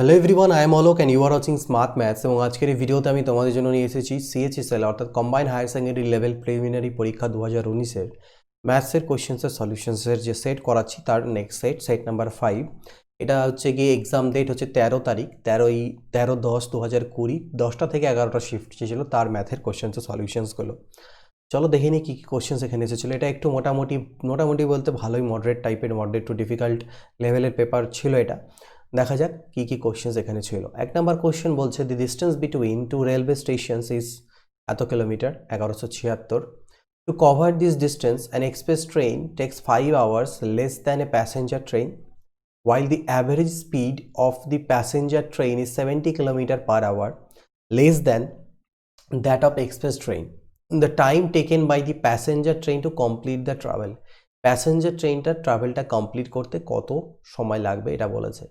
Hello everyone, I am Alok and you are watching Smart Maths. এবং আজকের এই ভিডিওতে আমি তোমাদের জন্য নিয়ে এসেছি সিএইচএসএল অর্থাৎ Combined Higher Secondary Level preliminary পরীক্ষা 2019-এর ম্যাথসের কোয়েশ্চেন্সের সলিউশনসের যে সেট করাচ্ছি তার নেক্সট সেট নাম্বার 5। এটা হচ্ছে গিয়ে এক্সাম ডেট হচ্ছে 13 তারিখ, 13/10/2020, 10টা থেকে 11টা শিফট ছিল তার ম্যাথের কোয়েশ্চেন্সের সলিউশনসগুলো। চলো দেখে নিই কী কী কোয়েশ্চেন্স এখানে এসেছিলো। এটা একটু মোটামুটি বলতে ভালোই মডারেট টু ডিফিকাল্ট লেভেলের পেপার ছিল এটা। দেখা যাক কী কী কোয়েশ্চেন্স এখানে ছিল। 1 নম্বর কোয়েশ্চেন বলছে the distance between two railway stations is এত kilometre, 1176। To cover this distance an express train takes 5 hours less than a passenger train while the average speed of the passenger train is 70 km/h less than that of express train. The time taken by the passenger train to complete the travel. Passenger ট্রেনটার ট্রাভেলটা complete করতে কত সময় লাগবে এটা বলেছে।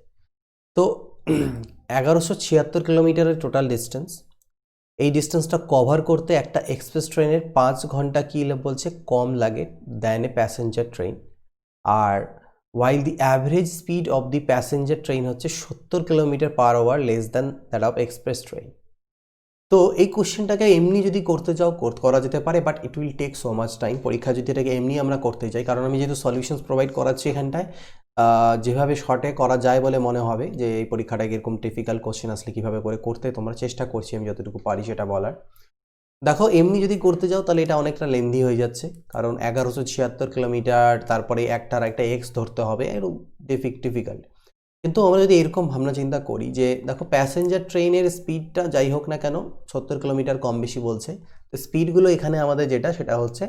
তো 1176 কিলোমিটারের টোটাল ডিস্টেন্স। এই ডিস্টেন্সটা কভার করতে একটা এক্সপ্রেস ট্রেনের 5 ঘন্টা কি বলছে কম লাগে দ্যান এ প্যাসেঞ্জার ট্রেন। আর while the average speed of the passenger train হচ্ছে 70 km/h less than that of express train. তো এই কোশ্চেনটাকে এমনি যদি করতে চাও করা যেতে পারে, but it will take so much time. পরীক্ষা যদি এটাকে এমনি আমরা করতে চাই, কারণ আমি যেহেতু সলিউশনস প্রোভাইড করাচ্ছি এখানটায়, যেভাবে শর্টে করা যায় বলে মনে হবে যে এই পরীক্ষাটাকে এরকম ডিফিকাল্ট কোশ্চেন আসলে কীভাবে করে করতে তোমরা চেষ্টা করছি আমি যতটুকু পারি সেটা বলার। দেখো এমনি যদি করতে যাও তাহলে এটা অনেকটা লেন্দি হয়ে যাচ্ছে, কারণ 1176 কিলোমিটার, তারপরে একটা এক্স ধরতে হবে, এরকম ডিফিকাল্ট। কিন্তু আমরা যদি এরকম ভাবনা চিন্তা করি যে দেখো প্যাসেঞ্জার ট্রেনের স্পিডটা যাই হোক না কেন 70 কিলোমিটার কম বেশি বলছে, তো স্পিডগুলো এখানে আমাদের সেটা হচ্ছে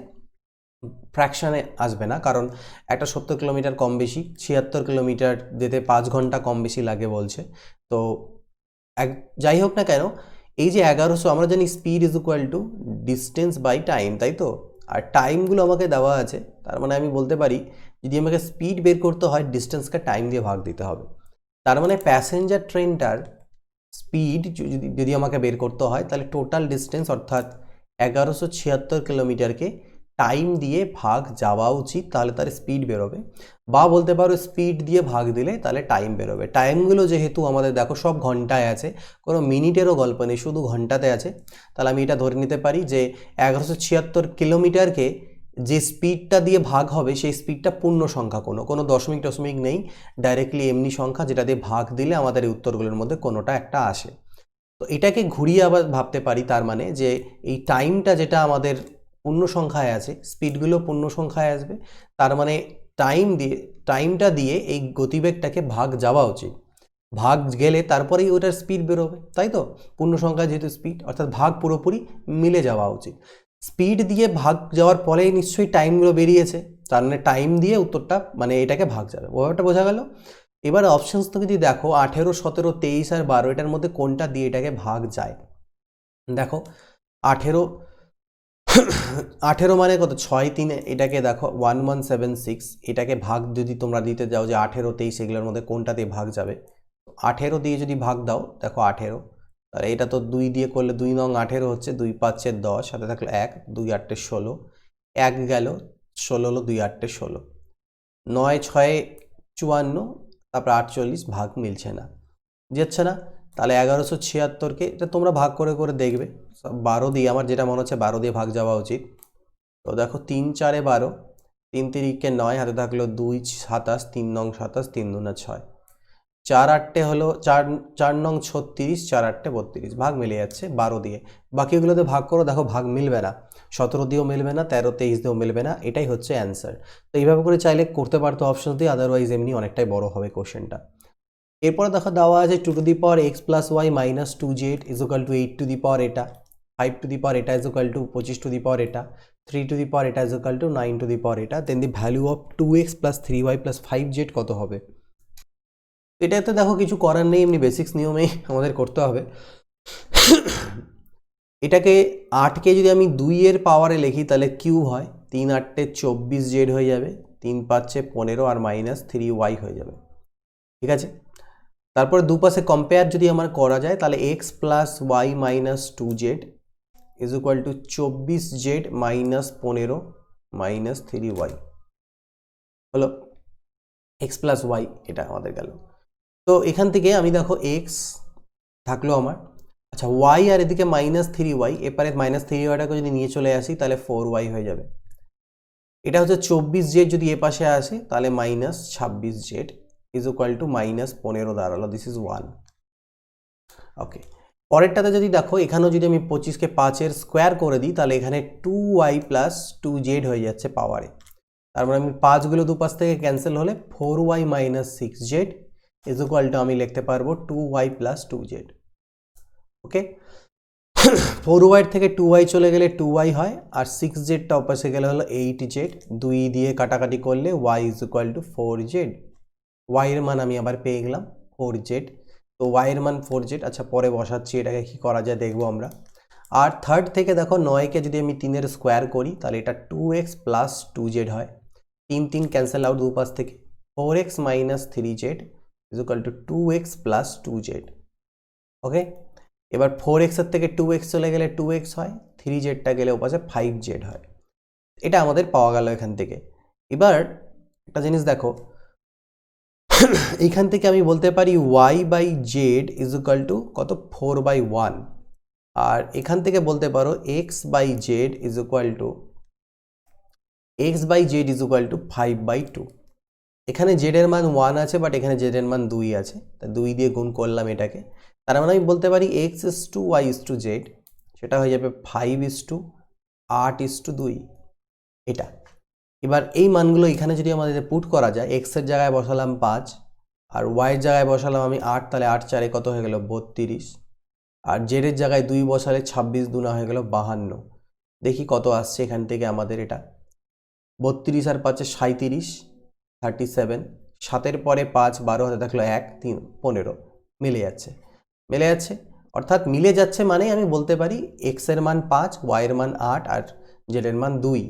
ফ্র্যাকশানে আসবে না, কারণ একটা 70 কিলোমিটার কম বেশি 76 কিলোমিটার যেতে 5 ঘন্টা কম বেশি লাগে বলছে। তো যাই হোক না কেন, এই যে 1100 আমরা জানি speed is equal to distance by time, তাই তো? আর টাইমগুলো আমাকে দেওয়া আছে, তার মানে আমি বলতে পারি যদি আমাকে স্পিড বের করতে হয় ডিস্টেন্সকে টাইম দিয়ে ভাগ দিতে হবে। তার মানে প্যাসেঞ্জার ট্রেনটার স্পিড যদি আমাকে বের করতে হয় তাহলে টোটাল ডিস্টেন্স অর্থাৎ 1176 কিলোমিটারকে টাইম দিয়ে ভাগ যাওয়া উচিত, তাহলে তার স্পিড বেরোবে। বা বলতে পারো স্পিড দিয়ে ভাগ দিলে তাহলে টাইম বেরোবে। টাইমগুলো যেহেতু আমাদের দেখো সব ঘন্টায় আছে, কোনো মিনিটেরও গল্প নেই, শুধু ঘন্টাতে আছে, তাহলে আমি এটা ধরে নিতে পারি যে 1176 কিলোমিটারকে যে স্পিডটা দিয়ে ভাগ হবে সেই স্পিডটা পূর্ণ সংখ্যা, কোনো দশমিক নেই, ডাইরেক্টলি এমনি সংখ্যা যেটা দিয়ে ভাগ দিলে আমাদের এই উত্তরগুলোর মধ্যে কোনোটা একটা আসে। তো এটাকে ঘুরিয়ে আবার ভাবতে পারি, তার মানে যে এই টাইমটা যেটা আমাদের পূর্ণ সংখ্যায় আছে, স্পিডগুলো পূর্ণ সংখ্যায় আসবে, তার মানে টাইমটা দিয়ে এই গতিবেগটাকে ভাগ যাওয়া উচিত, ভাগ গেলে তারপরেই ওটার স্পিড বেরোবে, তাই তো? পূর্ণ সংখ্যা যেহেতু স্পিড, অর্থাৎ ভাগ পুরোপুরি মিলে যাওয়া উচিত। স্পিড দিয়ে ভাগ যাওয়ার পরেই নিশ্চয়ই টাইমগুলো বেরিয়েছে, তার মানে টাইম দিয়ে উত্তরটা মানে এটাকে ভাগ যাবে, ব্যাপারটা বোঝা গেল? এবার অপশানস তো যদি দেখো 18, 17, 23 আর 12 এটার মধ্যে কোনটা দিয়ে এটাকে ভাগ যায়। দেখো 18 মানে কত, 6 3, এটাকে দেখো 1176, এটাকে ভাগ যদি তোমরা দিতে যাও যে 18, 23 এগুলোর মধ্যে কোনটা দিয়ে ভাগ যাবে, 18 দিয়ে যদি ভাগ দাও, দেখো 18, আর এটা তো 2 দিয়ে করলে 2 নং 18 হচ্ছে, 2 5 10, সাথে থাকলো 1, 2 8 16, 1 গেল, 16 হলো, 2 8 16, 9 6 54, তারপর 48, ভাগ মিলছে না, যাচ্ছে না। তাহলে 1176কে এটা তোমরা ভাগ করে দেখবে, 12 দিয়ে, আমার যেটা মনে হচ্ছে 12 দিয়ে ভাগ যাওয়া উচিত। তো দেখো 3 4 12, 3 3 9, হাতে থাকলো 2 27, 3 নং 27, 3 2 6, 4 8 হলো 4 নং 36, 4 8 32, ভাগ মিলে যাচ্ছে 12 দিয়ে। বাকিগুলোতে ভাগ করো, দেখো ভাগ মিলবে না, 17 দিয়েও মিলবে না, 13 23 দিয়েও মিলবে না, এটাই হচ্ছে অ্যান্সার। তো এইভাবে করে চাইলে করতে পারতো অপশন দিয়ে, আদারওয়াইজ এমনি অনেকটাই বড় হবে কোশ্চেনটা। এরপরে দেখো দেওয়া আছে 2 to the power x plus y minus 2z is equal to 8 to the power এটা, 5 টু দি পাওয়ার এটা is equal to 25 to the power এটা, 3 টু দি পাওয়ার এটা is equal to 9 to the power এটা, then the value of 2x plus 3y plus 5z কত হবে? এটাতে দেখো কিছু করার নেই, এমনি বেসিক্স নিয়মেই আমাদের করতে হবে। এটাকে 8কে যদি আমি 2 এর পাওয়ারে লিখি তাহলে কিউব হয়, 3 8 24z হয়ে যাবে, 3 5 15 আর মাইনাস 3y হয়ে যাবে, ঠিক আছে? তারপরে দুপাশে কম্পেয়ার যদি আমার করা যায় তাহলে x plus y minus 2z is equal to 24z minus 15 minus 3y হলো, x প্লাস ওয়াই এটা আমাদের গেল। তো এখান থেকে আমি দেখো এক্স থাকলো আমার, আচ্ছা ওয়াই আর এদিকে -3y, এপারে -3yটাকে যদি নিয়ে চলে আসি তাহলে 4y হয়ে যাবে। এটা হচ্ছে 24z, যদি এ পাশে আসে তাহলে -26z ইজ ইকুয়াল টু -15 দাঁড়ালো, দিস ইজ 1। ওকে, পরেরটাতে যদি দেখো এখানেও যদি আমি 25কে 5-এর স্কোয়ার করে দিই তাহলে এখানে 2y প্লাস 2z হয়ে যাচ্ছে পাওয়ারে। তার মানে আমি 5গুলো দুপাশ থেকে ক্যান্সেল হলে 4y minus 6z is equal two আমি লিখতে পারবো 2y প্লাস 2z। ওকে, 4y থেকে 2y চলে গেলে 2y হয়, আর 6zটা অপাশে গেলে হলো 8z, 2 দিয়ে কাটাকাটি করলে y is equal two 4z। y এর মান আমি আবার পেয়ে গেলাম 4z, তো y এর মান 4z। আচ্ছা পরে বসাচ্ছি, এটাকে কি করা যায় দেখবো আমরা। আর থার্ড থেকে দেখো 9কে যদি আমি 3-এর স্কোয়ার করি তাহলে এটা 2x প্লাস 2z হয়, 3 ক্যান্সেল আউট দুপাশ থেকে, 4x minus 3z is equal two 2x plus 2z। ওকে, এবার 4x এর থেকে 2x চলে গেলে 2x হয়, 3zটা গেলে ওপাশে 5z হয়। এটা আমাদের পাওয়া গেল এখান থেকে। এবার একটা জিনিস দেখো, এইখান থেকে আমি বলতে পারি y by z is equal to কত, 4/1, আর এখান থেকে বলতে পারো x by z is equal to 5/2। এখানে z এর মান 1 আছে, বাট এখানে z এর মান 2 আছে, তা 2 দিয়ে গুণ করলাম এটাকে। তার মানে আমি বলতে পারি x is to y is to z, সেটা হয়ে যাবে 5:8:2 এটা। এবার এই মানগুলো এখানে যদি আমাদের পুট করা যায়, x এর জায়গায় বসালাম 5 আর y এর জায়গায় বসালাম আমি 8, তাহলে 8 4 কত হয়ে গেল 32, আর z এর জায়গায় 2 বসালে 26 2 হয়ে গেল 52। দেখি কত আসছে এখান থেকে আমাদের, এটা 32 আর 5 37, 37, 7-এর পরে 5 12 হাতে থাকলো 1 3 15, মিলে যাচ্ছে অর্থাৎ মিলে যাচ্ছে মানে আমি বলতে পারি x এর মান 5, y এর মান 8 আর z এর মান 2।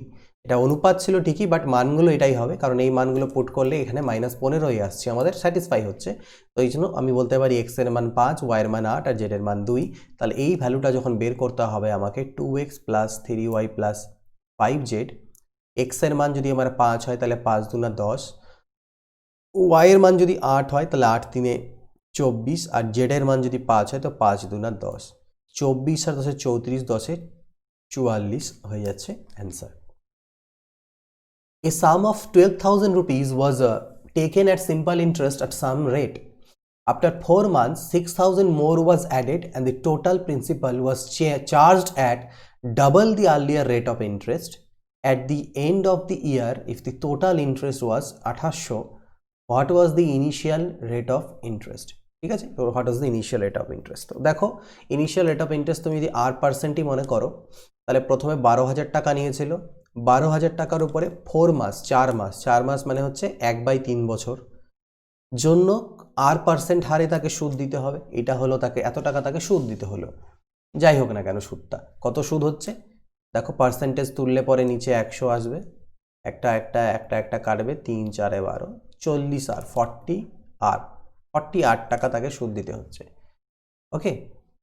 এটা অনুপাত ছিল ঠিকই, বাট মানগুলো এটাই হবে, কারণ এই মানগুলো পুট করলে এখানে -15 আসছে, আমাদের স্যাটিসফাই হচ্ছে। তো এই জন্য আমি বলতে পারি x এর মান 5, y এর মান 8 আর z এর মান 2। তাহলে এই ভ্যালুটা যখন বের করতে হবে আমাকে 2x plus 3y plus 5z, x এর মান যদি আমার 5 হয় তাহলে 5 2 10, y এর মান যদি 8 হয় তাহলে 8 3 24, আর z এর মান যদি 5 হয় তো 5 2 10, 24 আর 10 34, 10 44 হয়ে যাচ্ছে answer. A sum of 12,000 rupees was taken at simple interest at some rate. After 4 months, 6,000 more was added and the total principal was charged at double the earlier rate of interest. At the end of the year, if the total interest was 2800, what was the initial rate of interest? ঠিক আছে, তো what was the initial rate of interest. তো দেখো initial rate of interest তুমি যদি r% মনে করো, তাহলে প্রথমে 12,000 টাকা নিয়েছিল, 12,000 টাকার উপরে 4 মাস 4 মাস মানে হচ্ছে 1/3 বছর জন্য r% হারে তাকে সুদ দিতে হবে। এটা হলো তাকে এত টাকা তাকে সুদ দিতে হলো, যাই হোক না কেন সুদটা কত সুদ হচ্ছে দেখো, পার্সেন্টেজ তুললে পরে নিচে 100 আসবে, একটা কাটবে, 3 4 12 40 আর 48 টাকা তাকে সুদ দিতে হচ্ছে। ওকে,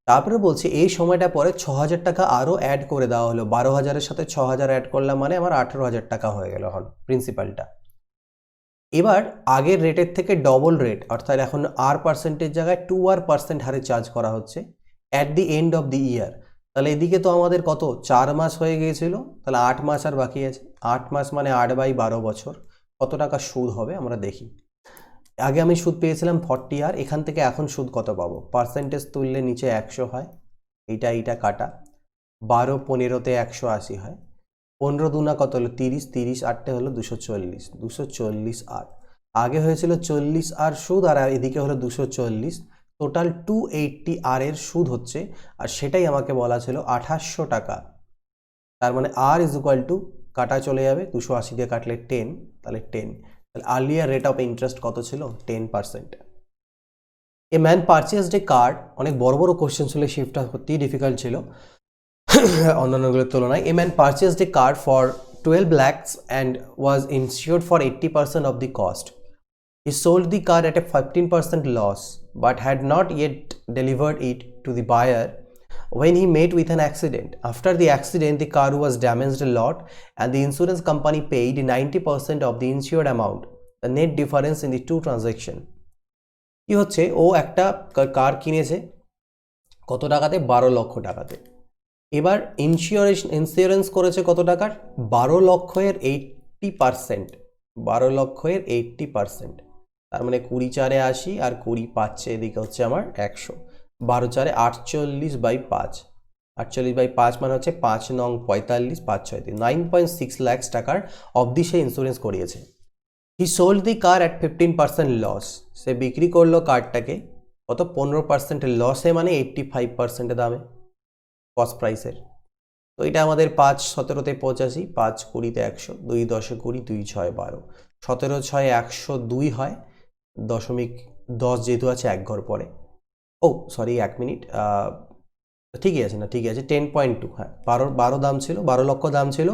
তারপরে বলছে এই সময়টা পরে 6,000 টাকা আরও অ্যাড করে দেওয়া হলো, 12,000-এর সাথে 6,000 অ্যাড করলাম মানে আমার 18,000 টাকা হয়ে গেল এখন প্রিন্সিপালটা। এবার আগের রেটের থেকে ডবল রেট, অর্থাৎ এখন r% জায়গায় 2r% হারে চার্জ করা হচ্ছে at the end of the year. তাহলে এদিকে তো আমাদের কত 4 মাস হয়ে গিয়েছিল, তাহলে 8 মাস আর বাকি আছে, 8 মাস মানে 8/12 বছর, কত টাকা সুদ হবে আমরা দেখি। আগে আমি সুদ পেয়েছিলাম 40, আর এখান থেকে এখন সুদ কত পাবো, পার্সেন্টেজ তুললে নিচে 100 হয়, এইটা কাটা, 12 15-তে 180 হয়, 15 2 কত হলো 30, 30 8টে হলো 240 আর আগে হয়েছিল 40 আর সুদ, আর এদিকে হলো 240, টোটাল 280 আর এর সুদ হচ্ছে, আর সেটাই আমাকে বলা ছিল 2800 টাকা। তার মানে r ইজ ইকুয়াল টু কাটা চলে যাবে, 280 দিয়ে কাটলে 10, তাহলে 10, তাহলে আর্লিয়ার রেট অফ ইন্টারেস্ট কত ছিল 10%। এ ম্যান পারচেসড এ কার, অনেক বড় বড় কোশ্চেন ছিল, শিফটটা সত্যিই ডিফিকাল্ট ছিল অন্যান্যগুলোর তুলনায়। A man purchased A car for 12 lakhs and was insured for 80% of the cost. He sold the car at a 15% loss but had not yet delivered it to the buyer when he met with an accident. After the accident, the car was damaged a lot and the insurance company paid 90% of the insured amount, the net difference in the two transactions. কি হচ্ছে, ও একটা কার কিনেছে কত টাকাতে, 12 লক্ষ টাকাতে। এবার insurance করেছে কত টাকার, 12 লক্ষের 80%, 12 লক্ষের 80%, তার মানে 20 4 80 আর 20 5 এদিকে হচ্ছে আমার 100, 12 4 48/5, 48/5 মানে হচ্ছে 5 নং 45, 5 6 3, 9.6 লাখ টাকার অবধি সে ইন্স্যুরেন্স করিয়েছে। He sold the car at 15% loss, সে বিক্রি করলো কারটাকে কত, 15% লসে, মানে 85% দামে, কস্ট প্রাইসের। তো এটা আমাদের 5 17-তে 85, 5 20-তে 100, 2 10-এ 20, 2 6 12, 17 6 102 হয়, 0.10 যেহেতু আছে এক ঘর পরে, ও সরি 1 মিনিট, ঠিকই আছে, না ঠিকই আছে, 10.2, হ্যাঁ 12 দাম ছিল, 12 লক্ষ দাম ছিল,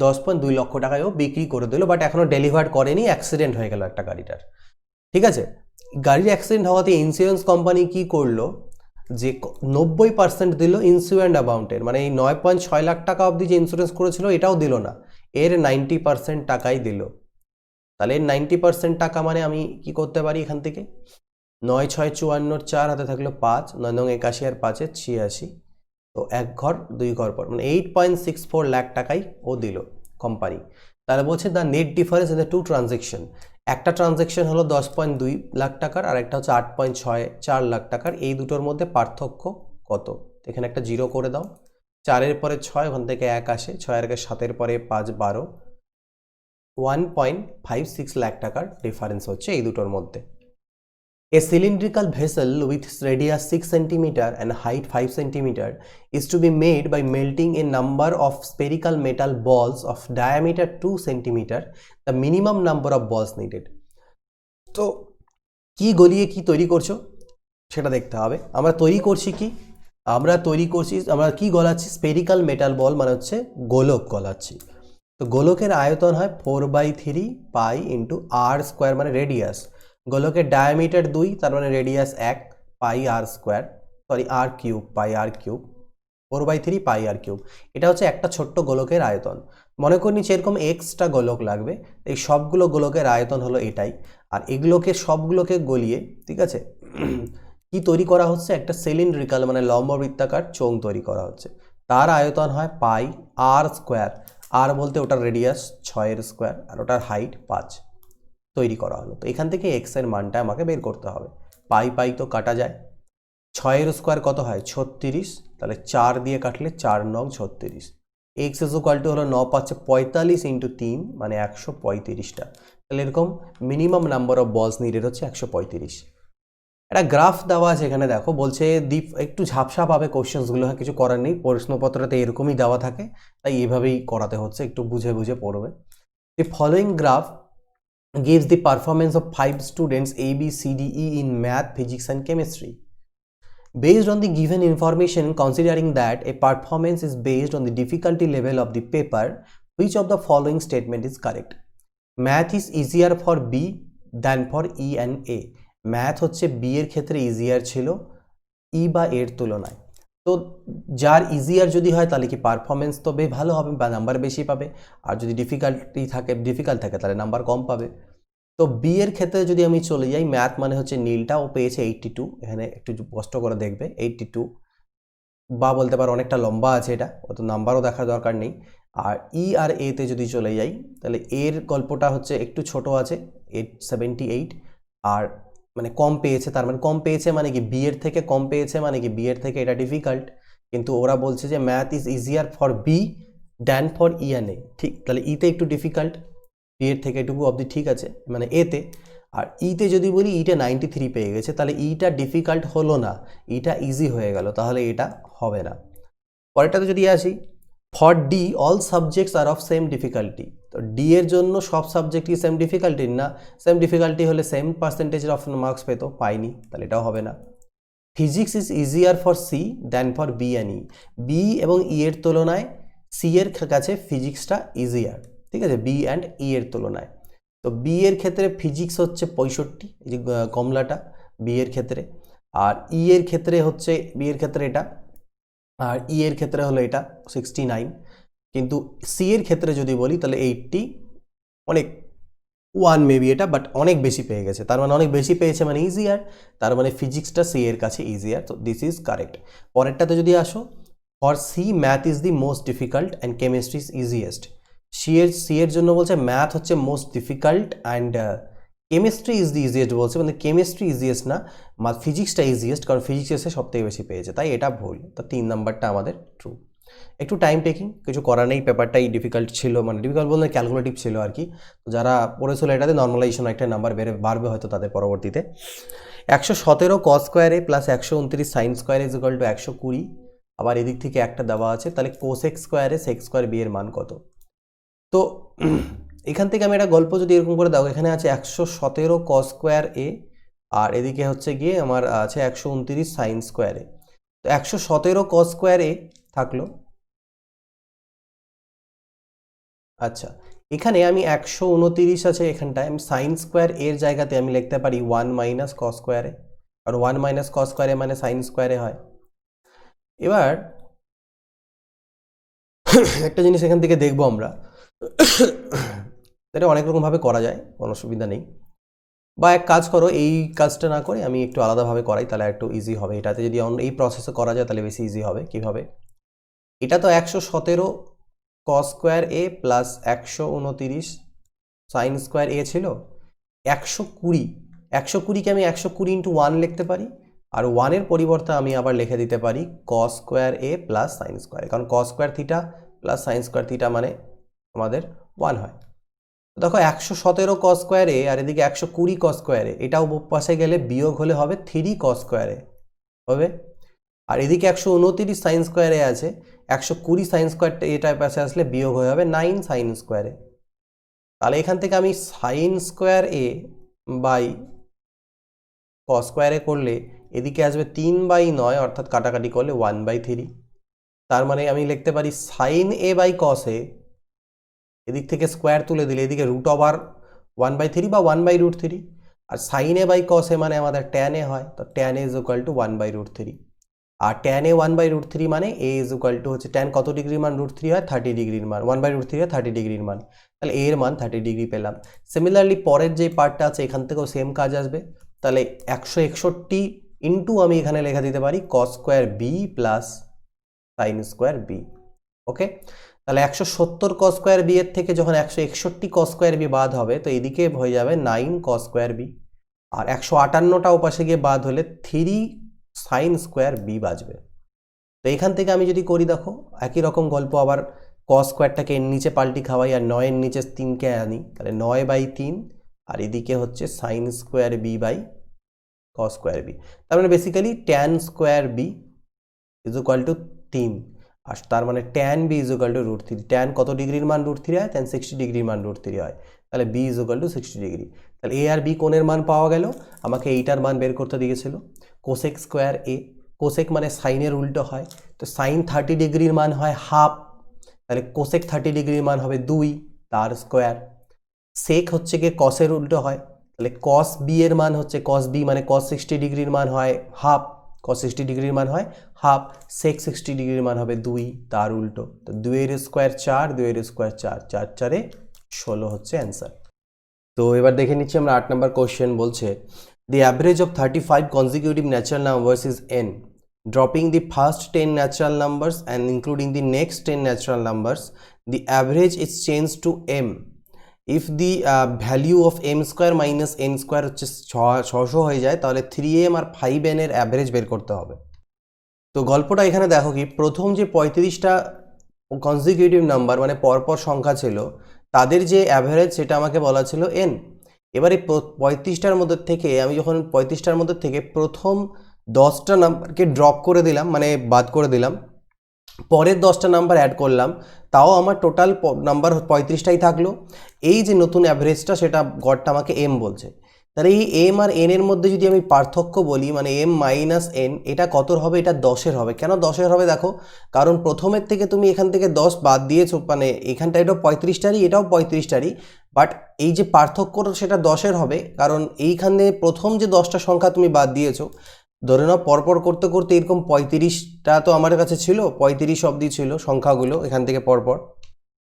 10.2 লক্ষ টাকায় ও বিক্রি করে দিল, বাট এখনও ডেলিভার করেনি, অ্যাক্সিডেন্ট হয়ে গেল একটা গাড়িটার। ঠিক আছে, গাড়ির অ্যাক্সিডেন্ট হওয়াতে ইন্স্যুরেন্স কোম্পানি কি করলো, যে 90% দিল ইন্স্যুরেন্স অ্যামাউন্টের, মানে এই 9.6 লাখ টাকা অবধি যে ইন্স্যুরেন্স করেছিল এটাও দিল না, এর 90% টাকাই দিল। তাহলে এর 90% টাকা মানে আমি কি করতে পারি এখান থেকে, 9 6 54, 4 হাতে থাকলো 5, 9 9 81 আর 5 86, তো এক ঘর দুই ঘর পর, মানে 8.64 লাখ টাকাই ও দিল কোম্পানি। তাহলে বলছে the net difference in the two transaction, একটা ট্রানজ্যাকশন হলো 10.2 লাখ টাকার, আর একটা হচ্ছে 8.64 লাখ টাকার, এই দুটোর মধ্যে পার্থক্য কত। এখানে একটা জিরো করে দাও, 4-এর পরে 6, ওখান থেকে 1 আসে, 6-এর আগে 7-এর পরে 5 12, 1.56 লাখ টাকার ডিফারেন্স হচ্ছে এই দুটোর মধ্যে। A cylindrical vessel with radius 6 cm and height 5 cm is to be made by melting a number of spherical metal balls of diameter 2 cm, the minimum number of balls needed. তো কি গলিয়ে কি তৈরি করছো সেটা দেখতে হবে। আমরা তৈরি করছি কি, আমরা কি গলাচ্ছি, স্পেরিক্যাল মেটাল বল, মানে হচ্ছে গোলক গলাচ্ছি। তো গোলকের আয়তন হয় 4/3 পাই ইন্টু আর স্কোয়ার, মানে রেডিয়াস। গোলকের ডায়ামিটার 2, তার মানে রেডিয়াস 1, পাই আর স্কোয়ার, সরি আর কিউব, পাই আর কিউব, 4/3 পাই আর কিউব। এটা হচ্ছে একটা ছোট্ট গোলকের আয়তন। মনে করি নিচে এরকম এক্সট্রা গোলক লাগবে, এই সবগুলো গোলকের আয়তন হলো এটাই, আর এগুলোকে সবগুলোকে গলিয়ে, ঠিক আছে, কি তৈরি করা হচ্ছে, একটা সিলিন্ড্রিক্যাল মানে লম্ববৃত্তাকার চোঙ তৈরি করা হচ্ছে। তার আয়তন হয় পাই আর স্কোয়ার, আর বলতে ওটার রেডিয়াস 6-এর স্কোয়ার, আর ওটার হাইট 5 তৈরি করা হলো। তো এখান থেকে এক্স এর মানটা আমাকে বের করতে হবে। পাই পাই তো কাটা যায়, 6-এর স্কোয়ার কত হয় 36, তাহলে 4 দিয়ে কাটলে 4 9 36, এক্স ইজ ইকুয়াল টু হলো 9 5 45 ইন্টু 3, মানে 135টা। তাহলে এরকম মিনিমাম নাম্বার অফ বলস নিডেড হচ্ছে 135। একটা গ্রাফ দেওয়া আছে এখানে, দেখো বলছে দ্বীপ, একটু ঝাপসা পাবে কোশ্চেন্সগুলো, হ্যাঁ কিছু করার নেই, প্রশ্নপত্রতে এরকমই দেওয়া থাকে, তাই এভাবেই করাতে হচ্ছে, একটু বুঝে বুঝে পড়বে। The following graph gives the performance of 5 students A, B, C, D, E in math, physics and chemistry. Based on the given information, considering that a performance is based on the difficulty level of the paper, which of the following statement is correct? Math is easier for B than for E and A. Math হচ্ছে B এর ক্ষেত্রে easier ছিল E বা এর তুলনায়। তো যার easier যদি হয় তাহলে কি পারফরমেন্স তো ভালো হবে বা নাম্বার বেশি পাবে, আর যদি ডিফিকাল্ট থাকে তাহলে নাম্বার কম পাবে। তো বি এর ক্ষেত্রে যদি আমি চলে যাই, ম্যাথ মানে হচ্ছে নীলটা, ও পেয়েছে 82, এখানে একটু কষ্ট করে দেখবে 82, বা বলতে পারো অনেকটা লম্বা আছে এটা, অত নাম্বারও দেখার দরকার নেই। আর ই আর এতে যদি চলে যাই, তাহলে এর গল্পটা হচ্ছে একটু ছোট আছে, 78, আর মানে কম পেয়েছে, তার মানে কম পেয়েছে মানে কি বি এর থেকে কম পেয়েছে, মানে কি বি এর থেকে এটা ডিফিকাল্ট, কিন্তু ওরা বলছে যে math is easier for B than for E and A. ঠিক, তাহলে ইতে একটু ডিফিকাল্ট, বি এর থেকে এটুকু অবধি ঠিক আছে, মানে এতে। আর ইতে যদি বলি, ইটা 93 পেয়ে গেছে, তাহলে ইটা ডিফিকাল্ট হলো না, ইটা ইজি হয়ে গেল, তাহলে এটা হবে না। পরেরটাতে যদি আসি, ফর ডি অল সাবজেক্টস আর অফ সেম ডিফিকাল্টি। তো ডি এর জন্য সব সাবজেক্টই সেম ডিফিকাল্টির না, সেম ডিফিকাল্টি হলে সেম পার্সেন্টেজ অফ মার্কস পেতো, পাইনি, তাহলে এটাও হবে না। Physics is easier for C than for B and E. B এবং ই এর তুলনায় সি এর কাছে ফিজিক্সটা ইজিয়ার, ঠিক আছে, বি অ্যান্ড ই এর তুলনায়। তো বি এর ক্ষেত্রে ফিজিক্স হচ্ছে 65, এই যে কমলাটা বি এর ক্ষেত্রে, আর ই এর ক্ষেত্রে হচ্ছে, বি এর ক্ষেত্রে এটা, আর ই এর ক্ষেত্রে হলো এটা 69, কিন্তু সি এর ক্ষেত্রে যদি বলি তাহলে 80, অনেক 1 মেবি এটা, বাট অনেক বেশি পেয়ে গেছে, তার মানে অনেক বেশি পেয়েছে মানে ইজিয়ার, তার মানে ফিজিক্সটা সি এর কাছে ইজিয়ার, তো দিস ইজ কারেক্ট। পরেরটাতে যদি আসো, for C math is the most difficult and chemistry is easiest. C এর জন্য বলছে ম্যাথ হচ্ছে most difficult and chemistry is the easiest বলছে, মানে কেমিস্ট্রি ইজিয়েস্ট না, ফিজিক্সটা ইজিয়েস্ট, কারণ ফিজিক্স এসে সব থেকে বেশি পেয়েছে, তাই এটা ভুল। তো 3 নাম্বারটা আমাদের ট্রু। একটু টাইম টেকিং, কিছু করার নেই, পেপারটাই ডিফিকাল্ট ছিল, মানে ডিফিকাল্ট বলতে ক্যালকুলেটিভ ছিল আর কি। তো যারা পড়েছিল এটাতে নর্মালাইজেশন একটা নাম্বার বাড়বে হয়তো তাদের পরবর্তীতে। 117 cos square A plus 129 sine square is equal two 120। আবার এদিক থেকে একটা দেওয়া আছে, তাহলে কোসেক স্কোয়ারে সেক স্কোয়ার বি এর মান কত? তো এখান থেকে আমি একটা গল্প যদি এরকম করে দাও, এখানে আছে 117 কস স্কোয়ার এ, আর এদিকে হচ্ছে গিয়ে আমার আছে 129 সাইন স্কোয়ার এ। তো 117 কস স্কোয়ার এ থাকলো, আচ্ছা এখানে আমি 129 আছে এখানটায়, আমি সাইন স্কোয়ার এর জায়গাতে আমি লিখতে পারি 1 মাইনাস কস স্কোয়ারে, আর 1 মাইনাস কস স্কোয়ারে মানে সাইন স্কোয়ারে হয়। এবার একটা জিনিস এখান থেকে দেখবো আমরা, এটা অনেক রকমভাবে করা যায়, কোনো অসুবিধা নেই, বা এক কাজ করো, এই কাজটা না করে আমি একটু আলাদাভাবে করাই, তাহলে একটু ইজি হবে। এটাতে যদি এই প্রসেসে করা যায় তাহলে বেশি ইজি হবে। কীভাবে? এটা তো 117 কস স্কোয়ার এ প্লাস 129 সাইন স্কোয়ার এ ছিল, 120কে আমি 120 ইন্টু 1 লিখতে পারি, আর 1-এর পরিবর্তে আমি আবার লিখে দিতে পারি কস স্কোয়ার এ প্লাস সাইন স্কোয়ার, কারণ cos square theta plus sine square theta মানে আমাদের 1 হয়। দেখো 117 কস স্কোয়ার এ আর এদিকে 120 কস স্কোয়ার এ, এটাও পাশে গেলে বিয়োগ হলে হবে 3 কস স্কোয়ার এ হবে, আর এদিকে 129 সাইন স্কোয়ার এ আছে, 120 সাইন স্কোয়ার এটার পাশে আসলে বিয়োগ হয়ে হবে 9 সাইন স্কোয়ার এ। তাহলে এখান থেকে আমি sine square A by cos স্কোয়ারে করলে এদিকে আসবে 3/9, অর্থাৎ কাটাকাটি করলে 1/3। তার মানে আমি লিখতে পারি সাইন এ বাই কস এ, এদিক থেকে স্কোয়ার তুলে দিলে এদিকে রুট ওভার 1/3 বা 1/√3, আর সাইন এ বাই কস এ মানে আমাদের ট্যান এ হয়, তো tan A is equal to 1/√3, আর ট্যান এ 1/√3 মানে এ ইজ ইকুয়াল টু হচ্ছে ট্যান কত ডিগ্রির মান √3 হয়, 30 ডিগ্রির মান, 1/√3 হয় 30 ডিগ্রির মান, তাহলে এর মান 30 ডিগ্রি পেলাম। সিমিলারলি পরের যে পার্টটা আছে এখান থেকেও সেম কাজ আসবে, তাহলে 161 ইন্টু আমি এখানে লেখা দিতে পারি cos square B plus sine square B. Okay, তাহলে 170 কস স্কোয়ার বি এর থেকে যখন 161 কস স্কোয়ার বি বাদ হবে, তো এদিকে হয়ে যাবে 9 কস স্কোয়ার বি, আর 158টা ওপাশে গিয়ে বাদ হলে 3 সাইন স্কোয়ার বি বাজবে। তো এখান থেকে আমি যদি করি, দেখো একই রকম গল্প, আবার কস স্কোয়ারটাকে এর নিচে পাল্টি খাওয়াই আর 9-এর নিচে 3কে আনি, তাহলে 9/3, আর এদিকে হচ্ছে sine square B by cos square B, তার মানে basically tan square B is equal to 3, আর তার মানে tan B is equal to √3। Tan কত ডিগ্রির মান √3 হয়, ট্যান 60 ডিগ্রির মান √3 হয়, তাহলে B is equal to 60 degree. তাহলে এ আর বি কোণের মান পাওয়া গেল, আমাকে এইটার মান বের করতে দিয়েছিল। কোসেক স্কোয়ার এ, কোসেক মানে সাইনের উল্টো হয়, তো সাইন 30 ডিগ্রির মান হয় হাফ, তাহলে কোসেক 30 ডিগ্রির মান হবে 2 তার স্কোয়ার। সেক হচ্ছে গিয়ে কসের উল্টো হয়, তাহলে কস বি এর মান হচ্ছে কস বি মানে কস 60 ডিগ্রির মান হয় হাফ, কস 60 ডিগ্রির মান হয় হাফ, সেক 60 ডিগ্রির মান হবে 2 তার উল্টো, তো 2-এর স্কোয়ার 4, 2-এর স্কোয়ার 4, 4 4-এ 16 হচ্ছে অ্যান্সার। তো এবার দেখে নিচ্ছি আমরা 8 নম্বর কোশ্চেন বলছে, দি average of 35 consecutive natural numbers is n, dropping the first 10 natural numbers and including the next 10 natural numbers, the average is changed to m if the value of m square minus n square হচ্ছে 600 হয়ে যায়, তাহলে 3m আর 5n এর average বের করতে হবে। তো গল্পটা এখানে দেখো কি, প্রথম যে 35টা কনজিকিউটিভ নাম্বার মানে পরপর সংখ্যা ছিল, তাদের যে অ্যাভারেজ সেটা আমাকে বলা ছিল n। এবারে 35টার মধ্যে থেকে আমি যখন 35টার মধ্যে থেকে প্রথম 10টা নাম্বারকে ড্রপ করে দিলাম, মানে বাদ করে দিলাম, পরের 10টা নাম্বার অ্যাড করলাম, তাও আমার টোটাল নাম্বার 35টাই থাকলো। এই যে নতুন অ্যাভারেজটা সেটা গড়টা আমাকে m বলছে, তাহলে এই m আর n এর মধ্যে যদি আমি পার্থক্য বলি, মানে m মাইনাস n, এটা কতর হবে? এটা 10-এর হবে। কেন 10-এর হবে? দেখো, কারণ প্রথমের থেকে তুমি এখান থেকে 10 বাদ দিয়েছো, মানে এখানটা এটাও 35টারই, এটাও 35টারই, বাট এই যে পার্থক্যটা সেটা 10-এর হবে, কারণ এইখানে প্রথম যে 10টা সংখ্যা তুমি বাদ দিয়েছো, ধরে নাও পরপর করতে করতে এরকম 35টা তো আমার কাছে ছিল, 35 অবধি ছিল সংখ্যাগুলো এখান থেকে পরপর,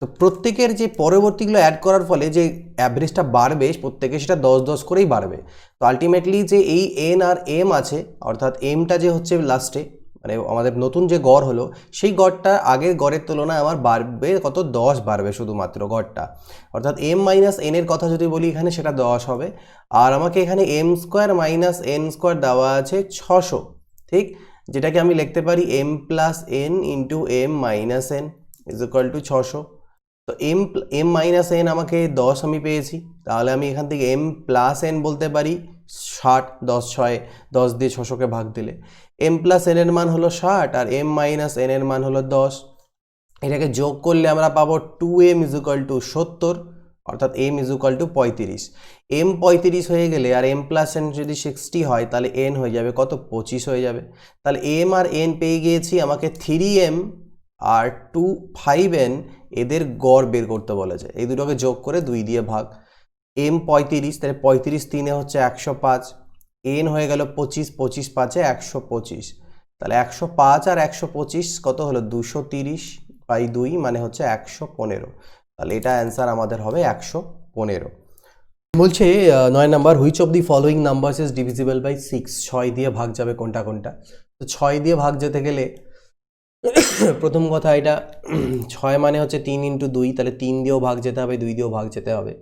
তো প্রত্যেকের যে পরবর্তীগুলো অ্যাড করার ফলে যে অ্যাভারেজটা বাড়বে প্রত্যেকে সেটা 10 করেই বাড়বে। তো আলটিমেটলি যে এই এন আর এম আছে, অর্থাৎ এমটা যে হচ্ছে লাস্টে মানে আমাদের নতুন যে গড় হলো সেই গড়টা আগের গড়ের তুলনায় আমার বাড়বে কত, 10 বাড়বে শুধুমাত্র গড়টা। অর্থাৎ এম মাইনাস এন এর কথা যদি বলি এখানে সেটা 10 হবে। আর আমাকে এখানে M square minus N square দেওয়া আছে 600, ঠিক, যেটাকে আমি লিখতে পারি M plus N into M minus N is equal to 600। তো এম মাইনাস এন আমাকে 10 আমি পেয়েছি, তাহলে আমি এখান থেকে এম প্লাস এন বলতে পারি 60, 10 দিয়ে 600কে ভাগ দিলে এম প্লাস এন এর মান হলো 60 আর এম মাইনাস এন এর মান হলো 10। এটাকে যোগ করলে আমরা পাবো 2m ইজ ইকুয়াল টু 70, অর্থাৎ M is equal to 35। M 35 হয়ে গেলে আর এম প্লাস এন যদি 60 হয় তাহলে এন হয়ে যাবে কত, 25 হয়ে যাবে। তাহলে এম আর এন পেয়ে গিয়েছি, আমাকে 3m আর 5n এদের গড় বের করতে বলেছে। এই দুটোকে যোগ করে 2 দিয়ে ভাগ। এম 35, তাহলে 35 3 হচ্ছে 105, এন হয়ে গেল 25, 25 5 125, তাহলে 105 আর 125 কত হলো, 230/2 মানে হচ্ছে 115। তাহলে এটা অ্যান্সার আমাদের হবে 115। বলছে 9 number, which of the following numbers is divisible by 6, 6 দিয়ে ভাগ যাবে কোনটা কোনটা। তো 6 দিয়ে ভাগ যেতে গেলে প্রথম কথা এটা 6 মানে হচ্ছে 3 ইন্টু 2, তাহলে 3 দিয়েও ভাগ যেতে হবে, 2 দিয়েও ভাগ যেতে হবে।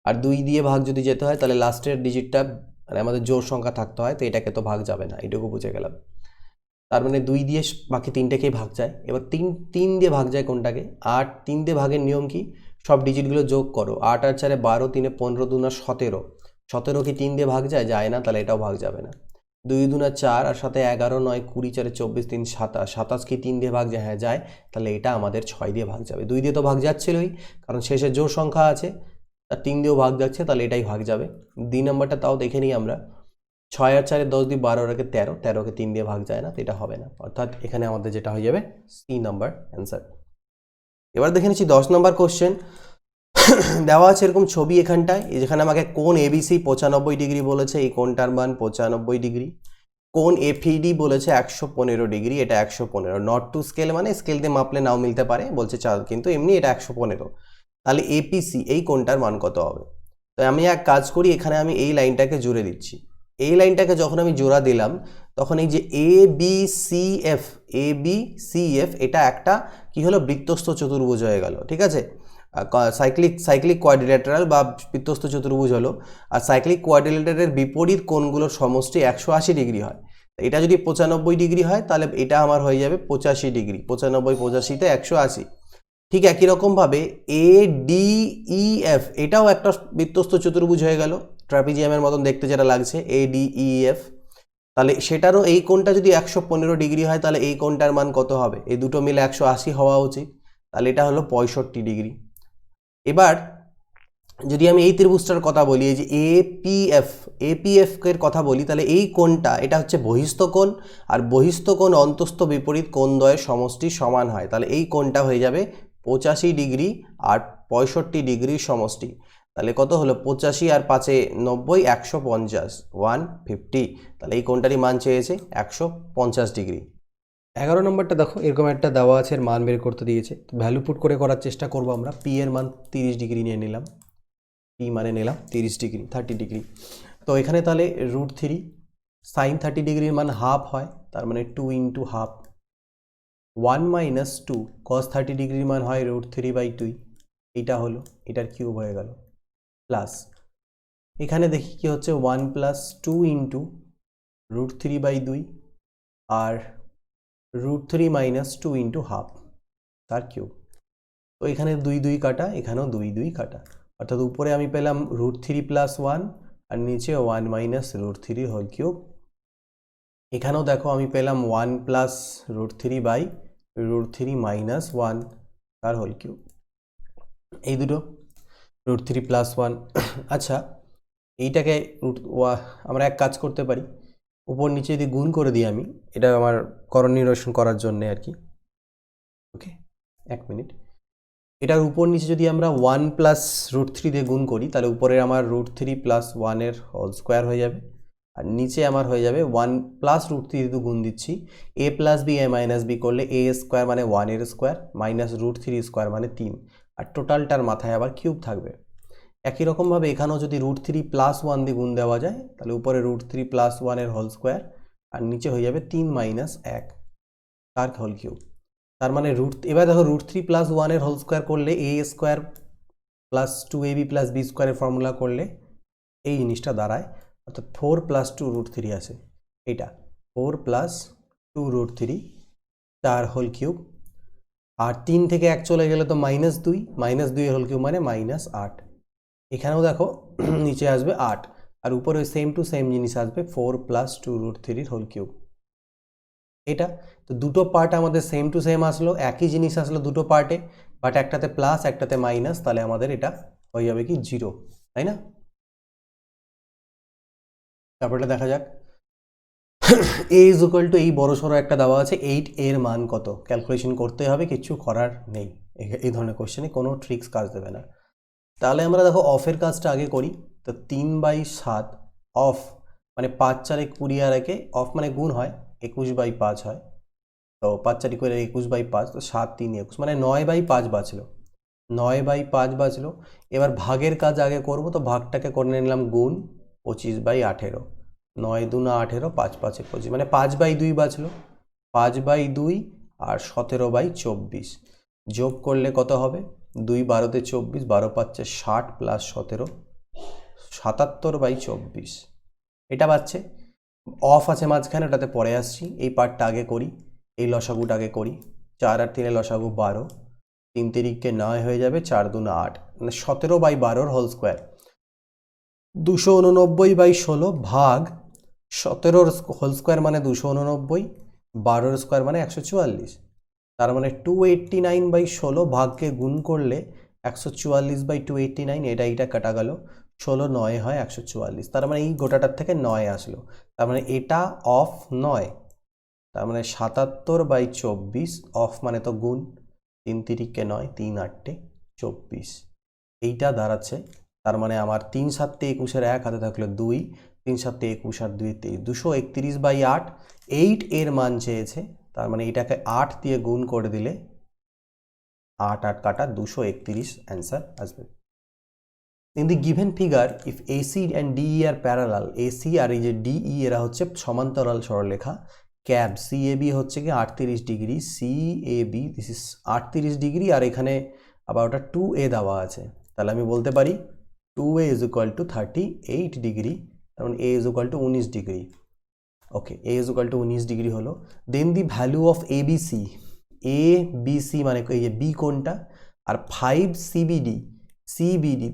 আর 2 দিয়ে ভাগ যদি যেতে হয় তাহলে লাস্টের ডিজিটটা মানে আমাদের জোড় সংখ্যা থাকতে হয়, তো এটাকে তো ভাগ যাবে না, এটুকু বুঝে গেলাম। তার মানে 2 দিয়ে বাকি 3টেকেই ভাগ যায়। এবার 3 দিয়ে ভাগ যায় কোনটাকে, 8, 3 দিয়ে ভাগের নিয়ম কি, সব ডিজিটগুলো যোগ করো, 8 আর 4 12, 3 15 2 17, 17 কি 3 দিয়ে ভাগ যায়, যায় না, তাহলে এটাও ভাগ যাবে না। 2 2 4 আর সাথে 11 9 20 4 24 3 27, 27 কি 3 দিয়ে ভাগ যায়, হ্যাঁ যায়, তাহলে এটা আমাদের 6 দিয়ে ভাগ যাবে। 2 দিয়ে তো ভাগ যাচ্ছিলই, কারণ শেষে জোড় সংখ্যা আছে, আর 3 দিয়েও ভাগ যাচ্ছে, তাহলে এটাই ভাগ যাবে। 2 নম্বরটা তাও দেখে নিই আমরা, 6 আর 4 10 দিয়ে 12 রাখে 13, 13কে 3 দিয়ে ভাগ যায় না, তো এটা হবে না, অর্থাৎ এখানে আমাদের যেটা হয়ে যাবে সি নাম্বার অ্যান্সার। এবার দেখে নিচ্ছি 10 নম্বর কোশ্চেন। দেওয়া আছে এরকম ছবি এখানটায়, যেখানে আমাকে কোণ এবিসি 95 ডিগ্রি বলেছে, এই কোণটার মান 95 ডিগ্রি। কোণ এফইডি বলেছে 115 ডিগ্রি, এটা 115, নট টু স্কেল মানে স্কেল দিয়ে মাপলে নাও মিলতে পারে বলছে চাল, কিন্তু এমনি এটা 115। তাহলে এপিসি এই কোণটার মান কত হবে। তো আমি এক কাজ করি, এখানে আমি এই লাইনটাকে জুড়ে দিচ্ছি। এই লাইনটাকে যখন আমি জোড়া দিলাম তখন এই যে এ বি সি এফ এটা একটা কি হলো, বৃত্তস্থ চতুর্ভুজ হয়ে গেল, ঠিক আছে। সাইক্লিক কোয়াড্রিল্যাটারাল বা বৃত্তস্থ চতুর্ভুজ হলো। আর সাইক্লিক কোয়াড্রিল্যাটারের বিপরীত কোণগুলোর সমষ্টি 180 ডিগ্রি হয়। এটা যদি 95 ডিগ্রি হয় তাহলে এটা আমার হয়ে যাবে 85 ডিগ্রি, 95 85 তে 180। ঠিক একই রকমভাবে এ ডি ই এফ এটাও একটা বৃত্তস্থ চতুর্ভুজ হয়ে গেল, ট্রাপিজিয়ামের মতন দেখতে যেটা লাগছে, এ ডি ই এফ। তাহলে সেটারও এই কোণটা যদি 115 ডিগ্রি হয় তাহলে এই কোণটার মান কত হবে, এই দুটো মিলে 180 হওয়া উচিত, তাহলে এটা হলো 65 ডিগ্রি। এবার যদি আমি এই ত্রিভুজটার কথা বলি, এই যে এপিএফ এর কথা বলি, তাহলে এই কোণটা এটা হচ্ছে বহিস্থ কোণ, আর বহিস্থ কোণ অন্তস্থ বিপরীত কোণদ্বয়ের সমষ্টি সমান হয়, তাহলে এই কোণটা হয়ে যাবে 85 ডিগ্রি আর 65 ডিগ্রির সমষ্টি। তাহলে কত হলো, 85 আর 5 90, 150, 150, তাহলে এই কোণটারই মান চেয়েছে 150 ডিগ্রি। 11 নম্বরটা দেখো, এরকম একটা দেওয়া আছে, এর মান বের করতে দিয়েছে, ভ্যালু পুট করে করার চেষ্টা করব আমরা। পি এর মান 30 ডিগ্রি নিয়ে নিলাম, পি মানে নিলাম 30 ডিগ্রি, 30 ডিগ্রি। তো এখানে তাহলে √3 সাইন 30 ডিগ্রির মান হাফ হয়, তার মানে 2 ইন্টু হাফ, 1 মাইনাস 2 কস 30 ডিগ্রির মান হয় √3/2, এইটা হলো, এটার কিউব হয়ে গেল, প্লাস এখানে দেখি কি হচ্ছে 1 প্লাস 2 ইন্টু √3/2 আর √3 মাইনাস 2 ইন্টু হাফ তার কিউব। তো এখানে 2 2 কাটা, এখানেও 2 2 কাটা, অর্থাৎ উপরে আমি পেলাম √3 প্লাস 1 আর নিচে 1 মাইনাস √3 হোল কিউব। এখানেও দেখো আমি পেলাম 1 প্লাস √3/√3 মাইনাস 1 তার হোল কিউব, এই দুটো √3 প্লাস 1। আচ্ছা, এইটাকে আমরা এক কাজ করতে পারি, উপর নিচে যদি গুণ করে দিই আমি, এটা আমার করণ নিরসন করার জন্য আর কি। ওকে, 1 মিনিট। এটার উপর নিচে যদি আমরা 1 প্লাস √3 দিয়ে গুণ করি তাহলে উপরে আমার √3 প্লাস 1 এর হোল স্কোয়ার হয়ে যাবে, আর নিচে আমার হয়ে যাবে 1 প্লাস √3 দিয়ে গুণ দিচ্ছি, a plus B A minus B করলে a স্কোয়ার মানে 1 এর স্কোয়ার মাইনাস √3 স্কোয়ার মানে 3, আর টোটালটার মাথায় আবার কিউব থাকবে। একই রকমভাবে এখানেও যদি √3+1 দিয়ে গুণ দেওয়া যায় তাহলে উপরে √3+1 এর হোল স্কোয়ার আর নিচে হয়ে যাবে 3 - 1 তার হোল কিউব। তার মানে এবার দেখো √3+1 এর হোল স্কোয়ার করলে a² + 2ab + b স্কোয়ারের ফর্মুলা করলে এই জিনিসটা দাঁড়ায়, অর্থাৎ 4 + 2 √3 আছে, এটা 4 + 2 √3 তার হোল কিউব। আর 3 থেকে 1 চলে গেলে তো -2, -2 এর হোল কিউব মানে -8। এখানেও দেখো নিচে আসবে 8 আর উপরে সেম টু সেম জিনিস আসবে 4 + 2 √3 হোল কিউব। এটা তো দুটো পার্ট আমাদের সেম টু সেম আসলো, একই জিনিস আসলো দুটো পার্টে, বাট একটাতে প্লাস একটাতে মাইনাস, তাহলে আমাদের এটা হয়ে যাবে কি 0, তাই না? তারপরটা দেখা যাক। a = এই বড়সড় একটা দেওয়া আছে 8, এর মান কত ক্যালকুলেশন করতে হবে, কিছু করার নেই। এই ধরনের কোশ্চেনে কোনো ট্রিক্স কাজ দেবে না। তাহলে আমরা দেখো অফের কাজটা আগে করি। তো 3/7 অফ মানে 5 × 4 = 20 আর একে অফ মানে গুণ হয়, 21/5 হয়। তো 5 × 4 = 21/5, তো 7 × 3 = 21 মানে 9/5 বাঁচলো, 9/5 বাঁচলো। এবার ভাগের কাজ আগে করব, তো ভাগটাকে করে নিলাম গুণ 25/18, 9 × 2 = 18, 5 × 5 = 25 মানে 5/2 বাঁচলো, 5/2 আর 17/24 যোগ করলে কত হবে? 2 × 12 = 24, 12 × 5 = 60 + 17 77/24 এটা পাচ্ছে। অফ আছে মাঝখানে, ওটাতে পরে আসছি, এই পার্টটা আগে করি, এই লসাগুটা আগে করি। 4 আর 3 লসাগু 12, 3 × 3 = 9 হয়ে যাবে, 4 × 2 = 8 মানে 17/12 হোল স্কোয়ার। 289/16 ভাগ 17 হোল স্কোয়ার মানে 289, 12 স্কোয়ার মানে 144, তার মানে 289/16 ভাগকে গুণ করলে 144/289, এটা কাটা গেল, 16 9 হয় 144, তার মানে এই গোটাটার থেকে 9 আসলো, তার মানে এটা অফ 9, তার মানে 77/24 অফ মানে তো গুণ, 3 × 3 = 9, 3 × 8 = 24 এইটা দাঁড়াচ্ছে। তার মানে আমার 3 × 7 = 21 এর 1 হাতে থাকলো 2, 3 × 7 = 21 আর 2 = 23, 231/8 8 এর মান চেয়েছে, তার মানে এটাকে 8 দিয়ে গুণ করে দিলে 8 8 কাটা 231 অ্যান্সার আসবে। In the given figure, if AC and DE are parallel, AC আর এই যে DE এরা হচ্ছে সমান্তরাল সরলরেখা, ক্যাব CAB হচ্ছে কি 38 degree, CAB this is 38 degree, আর এখানে আবার ওটা 2A দেওয়া আছে, তাহলে আমি বলতে পারি 2A = 38 ডিগ্রি, তার মানে A = 19 degree. Okay, A = 19 degree হলো। Then the value of ABC, ABC মানে এই যে B কোনটা, আর 5 CBD,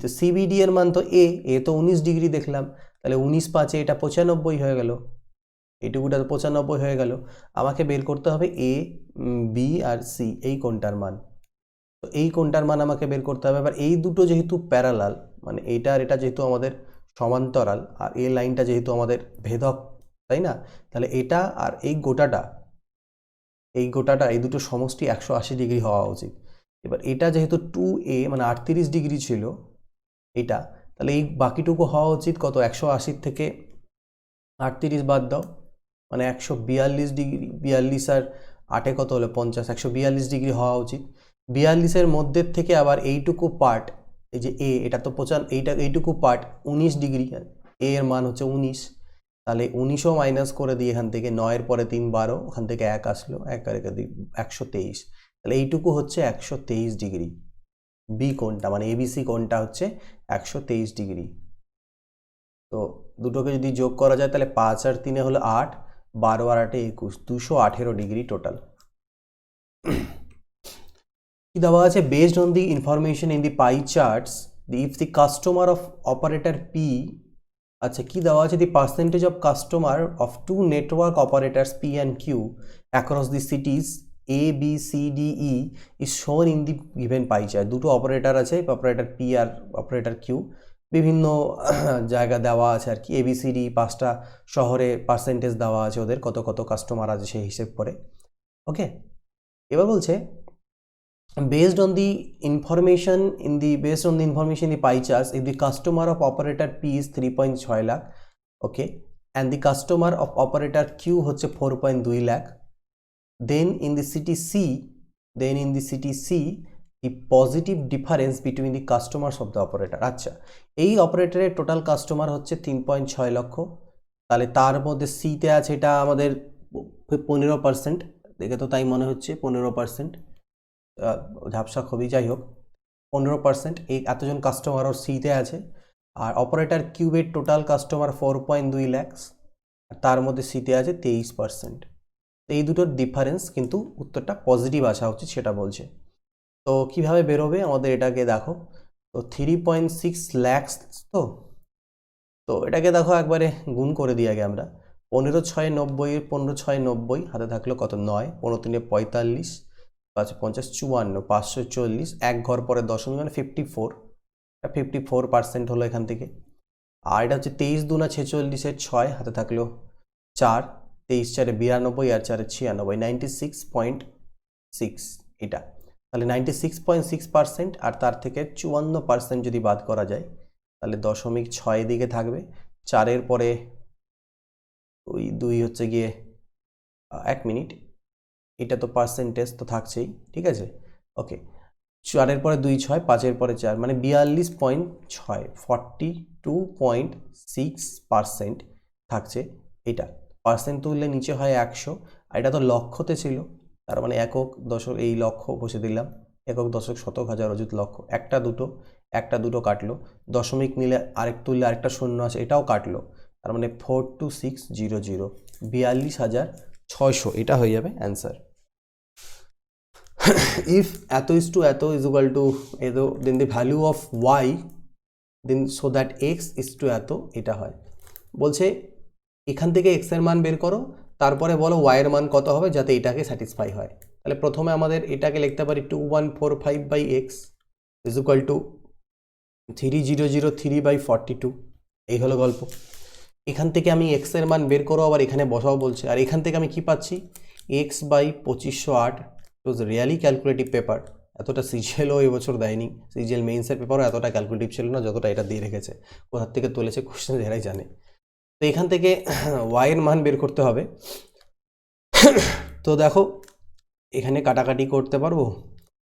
তো CBD এর মান তো A তো 19 ডিগ্রি দেখলাম, তাহলে 19 × 5 এটা 95 হয়ে গেল, এইটুকুটা 95 হয়ে গেল। আমাকে বের করতে হবে A, B আর C এই কোনটার মান, তো এই কোনটার মান আমাকে বের করতে হবে। এবার এই দুটো যেহেতু প্যারালাল, মানে এইটা আর এটা যেহেতু আমাদের সমান্তরাল, আর এই লাইনটা যেহেতু আমাদের ভেদক, তাই না, তাহলে এটা আর এই গোটাটা এই দুটো সমষ্টি 180 ডিগ্রি হওয়া উচিত। এবার এটা যেহেতু 2A মানে 38 ডিগ্রি ছিল এটা, তাহলে এই বাকিটুকু হওয়া উচিত কত, 180 থেকে 38 বাদ দাও মানে 142 ডিগ্রি, 42 আর 8 কত হলো 50, 142 ডিগ্রি হওয়া উচিত। 42-এর মধ্যে থেকে আবার এইটুকু পার্ট, এই যে A এটা তো এইটুকু পার্ট 19 ডিগ্রি, A এর মান হচ্ছে 19, তাহলে 19ও মাইনাস করে দিই এখান থেকে, 9-এর পরে 3 12, ওখান থেকে 1 আসলো, 1 আর 1 123, তাহলে এইটুকু হচ্ছে 123 ডিগ্রি। বি কোণটা মানে ABC কোণটা হচ্ছে 123 ডিগ্রি। তো দুটোকে যদি যোগ করা যায় তাহলে 5 আর 3 হলো 8, 12 আর 8 21, 218 ডিগ্রি টোটাল। কি দেওয়া আছে, based on the information in the pie charts, if the customer of operator P, আচ্ছা কি দেওয়া আছে, the percentage of customer of 2 network operators P and Q across the cities A, B, C, D, E is shown in the given pie chart. দুটো operator আছে, operator P আর operator Q, বিভিন্ন জায়গা দেওয়া আছে আর কি, ABCD 5টা শহরে percentage দেওয়া আছে ওদের, কত কত কাস্টমার আছে সেই হিসেব করে। ওকে, এবার বলছে based on the information in the pie charts, if the customer of operator P is 3.6 lakh, okay, and the customer of operator Q হচ্ছে 4.2 lakh, then in the city C the positive difference between the customers of the operator. আচ্ছা, এই অপারেটরের total customer হচ্ছে 3.6 লক্ষ, তাহলে তার মধ্যে সিতে আছে এটা আমাদের 15%, দেখে তো তাই মনে হচ্ছে 15%, ঝাপসা খুবই, যাই হোক 15%, এই এতজন কাস্টমার ওর সিতে আছে। আর অপারেটর কিউবের টোটাল কাস্টমার 4.2 lakhs, আর তার মধ্যে সিতে আছে 23%। তো এই দুটোর ডিফারেন্স কিন্তু উত্তরটা পজিটিভ আসা উচিত সেটা বলছে। তো কিভাবে বেরোবে আমাদের এটাকে দেখো, তো 3.6 lakhs, তো তো এটাকে দেখো একবারে গুণ করে দিই আগে আমরা। 15×6 90, 15×6 90, হাতে থাকলো কত 9, 15×3 45, 5 50 54, 540, এক ঘর পরে দশমিক মানে 54, 54% হলো এখান থেকে। আর এটা হচ্ছে 23 দুনা 46 6, হাতে থাকলো 4, 23 4 92 আর 4 96, 96.6 এটা। তাহলে 96.6%, আর তার থেকে 54% যদি বাদ করা যায় তাহলে 0.6 দিকে থাকবে। 4-এর পরে ওই 2 হচ্ছে গিয়ে 1 মিনিট, এটা তো পার্সেন্টেজ তো থাকছেই, ঠিক আছে, ওকে। 4-এর পরে 2 6, 5-এর পরে 4, মানে 42.6, 42.6% থাকছে এটা। পার্সেন্ট তুললে নিচে হয় 100, আর এটা তো লক্ষতে ছিল, তার মানে একক দশক, এই লক্ষ বসে দিলাম, একক দশক শতক হাজার অযুত লক্ষ, একটা দুটো কাটলো, দশমিক নিলে আরেক তুললে আরেকটা শূন্য আছে, এটাও কাটলো, তার মানে 42600, 42,600, এটা হয়ে যাবে অ্যান্সার। if এত is to এত is equal to এত, then the value of y, then so that x is to এত, এটা হয়। বলছে এখান থেকে x এর মান বের করো, তারপরে বলো y এর মান কত হবে যাতে এটাকে স্যাটিসফাই হয়। তাহলে প্রথমে আমাদের এটাকে লিখতে পারি 2145/x is equal to 3003/42, এই হলো গল্প। এখান থেকে আমি x এর মান বের করো, আবার এখানে বসাও বলছে, আর এখান থেকে আমি কি পাচ্ছি x/2508। ইট রিয়ালি ক্যালকুলেটিভ পেপার, এতটা সিজিএলও এবছর দেয়নি, সিজিএল মেইনসের পেপারও এতটা ক্যালকুলেটিভ ছিল না যতটা এটা দিয়ে রেখেছে। কোথার থেকে তুলেছে কোশ্চেন এরাই জানে। তো এখান থেকে ওয়াই এর মান বের করতে হবে। তো দেখো এখানে কাটাকাটি করতে পারবো,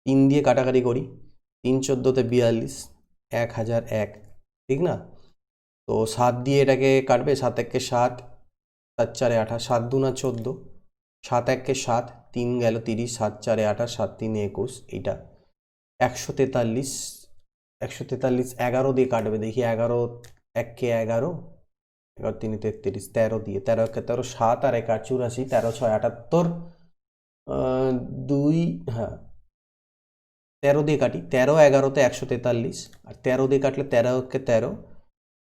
3 দিয়ে কাটাকাটি করি, 3 14 42, 1001, ঠিক না? তো 7 দিয়ে এটাকে কাটবে, 7 1 7, 7 4 28, 7 2 14, 7 1 7, 3 গেল 30, 7 4 28, 7 3 21, এইটা 143, 11 দিয়ে কাটবে, দেখি 11 1 11, 11 3 33, 13 দিয়ে, 13 1 13, 7 আর 1 8 84, 13 6 78, 2, হ্যাঁ 13 দিয়ে কাটি, 13 11-তে 143, আর 13 দিয়ে কাটলে 13 1 13,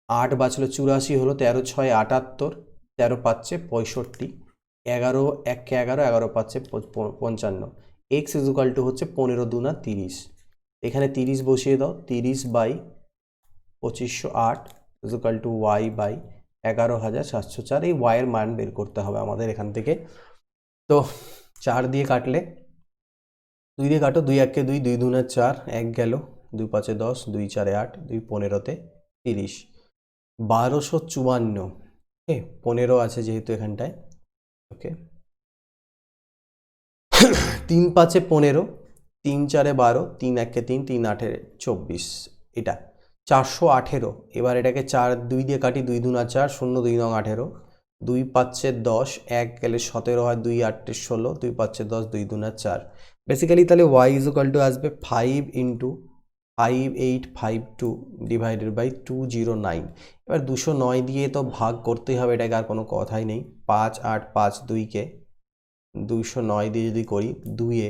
8 বাঁচলো 84, হলো 13 6 78, 13 5 65, 11 1 11, 11 5 55, এক্স ইজ ইকুয়াল টু হচ্ছে 15 2 30, এখানে 30 বসিয়ে দাও, 30/2508 is equal to y by 11,704, এই ওয়াইয়ের মান বের করতে হবে আমাদের এখান থেকে। তো 4 দিয়ে কাটলে, 2 দিয়ে কাটো, 2 1 2, 2 2 4, 1 গেল, 2 5 10, 2 4 8, 2 15-তে 30, 1254, ওকে 15 আছে যেহেতু এখানটায়, ওকে 3 5 15, 3 4 12, 3 1 3, 3 8 24, এটা 418। এবার এটাকে 4 2 দিয়ে কাটি, 2 2 4, 0 2 9 18, 2 5 10, 1 গেলে 17 হয়, 2 8 16, 2 5 10, 2 2 4, বেসিক্যালি তাহলে y ইজ ইকুয়াল টু আসবে 5 × 5852 ডিভাইডেড বাই 209। এবার 209 দিয়ে তো ভাগ করতেই হবে, এটাকে আর কোনো কথাই নেই, 5 8 5 2-কে 209 দিয়ে যদি করি, 2-এ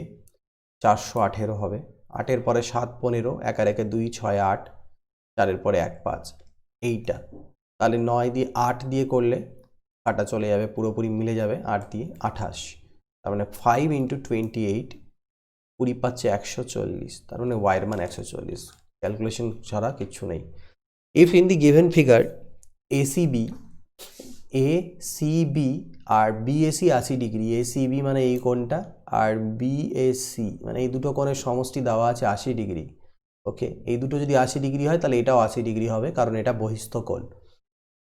418 হবে, 8-এর পরে 7 15, 1 আর 1 2 6 8, 4-এর পরে 1 5, এইটা তাহলে 9 দিয়ে 8 দিয়ে করলে কাটা চলে যাবে, পুরোপুরি মিলে যাবে, 8 দিয়ে 28, তার মানে 5 × 28, 20 পাচ্ছে 140, তার মানে ওয়াইয়ের মান 140, ক্যালকুলেশন ছাড়া কিচ্ছু নেই। If in the given figure ACB আর বিএসি 80 ডিগ্রি, এসিবি মানে এই কোণটা, আর বিএসি মানে এই দুটো কোণের সমষ্টি দেওয়া আছে 80 ডিগ্রি, ওকে এই দুটো যদি 80 ডিগ্রি হয় তাহলে এটাও 80 ডিগ্রি হবে, কারণ এটা বহিস্থ কোণ,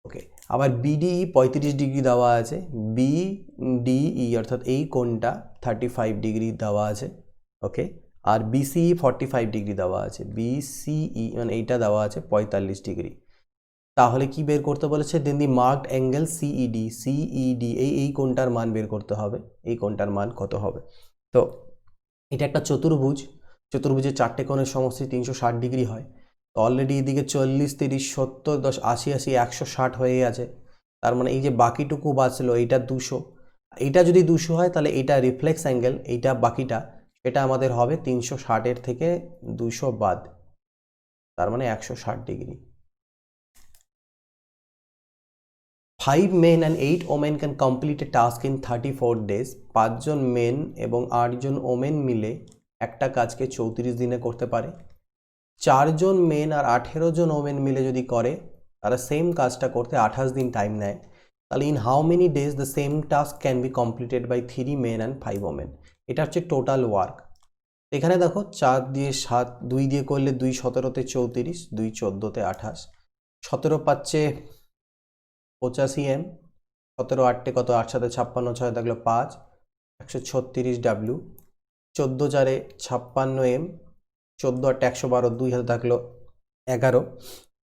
ওকে। আবার বিডিই 35 ডিগ্রি দেওয়া আছে, বিডিই অর্থাৎ এই কোণটা 35 ডিগ্রি দেওয়া আছে, ওকে। আর বিসিই 45 ডিগ্রি দেওয়া আছে, বিসিই মানে এইটা দেওয়া আছে 45 ডিগ্রি। তাহলে কি বের করতে বলেছে? দেন দি মার্কড অ্যাঙ্গেল সিইডি, সিইডি এই কোণটার মান বের করতে হবে, এই কোণটার মান কত হবে। তো এটা একটা চতুর্ভুজ, চতুর্ভুজের চারটে কোণের সমষ্টি 360 ডিগ্রি হয়। তো অলরেডি এদিকে 40 30 70 10 80 80 160 হয়ে আছে। তার মানে এই যে বাকিটুকু বাঁচলো এইটা 200, এইটা যদি 200 হয় তাহলে এইটা রিফ্লেক্স অ্যাঙ্গেল, এইটা বাকিটা এটা আমাদের হবে 360-এর থেকে 200 বাদ, তার মানে 160 degree. 5 men and 8 women can complete a task in 34 days. 5 John main এবং 8 জন ওমেন মিলে একটা কাজকে 34 দিনে করতে পারে। 4 জন মেন আর 18 জন ওমেন মিলে যদি করে, তারা সেম কাজটা করতে 28 দিন টাইম নেয়। তাহলে in how many days the same task can be completed by 3 men and 5 women। এটা হচ্ছে টোটাল ওয়ার্ক। এখানে দেখো 4 দিয়ে 7, 2 দিয়ে করলে 2 17-তে 34, 2 14-তে 28, 17 পাচ্ছে 85 এম, 17 8টে কত, 8 7 56, 6 থাকলো 5, 136 ডাব্লিউ, 14 4 56 এম, 14 8 112, 2 হাতে থাকলো 11,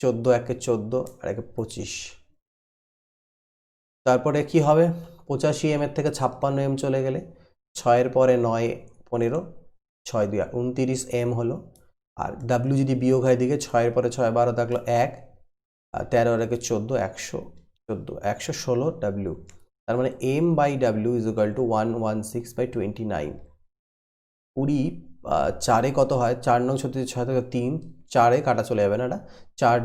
14 1 14 আর 1 25। তারপরে কি হবে? 85 এম এর থেকে 56 এম চলে গেলে 6-এর পরে 9 15, 6 2 29 এম হলো। আর ডাব্লিউ যদি বিয়োগ হয় দিকে 6-এর পরে 6 12 থাকলো 1, আর 13 আর 1 14, 116 ডাব্লিউ। তার মানে M by W is equal to 116/29। 20 4-এ কত হয়? 4 নং 36 6 থেকে 3, 4-এ কাটা চলে যাবে না, এটা 4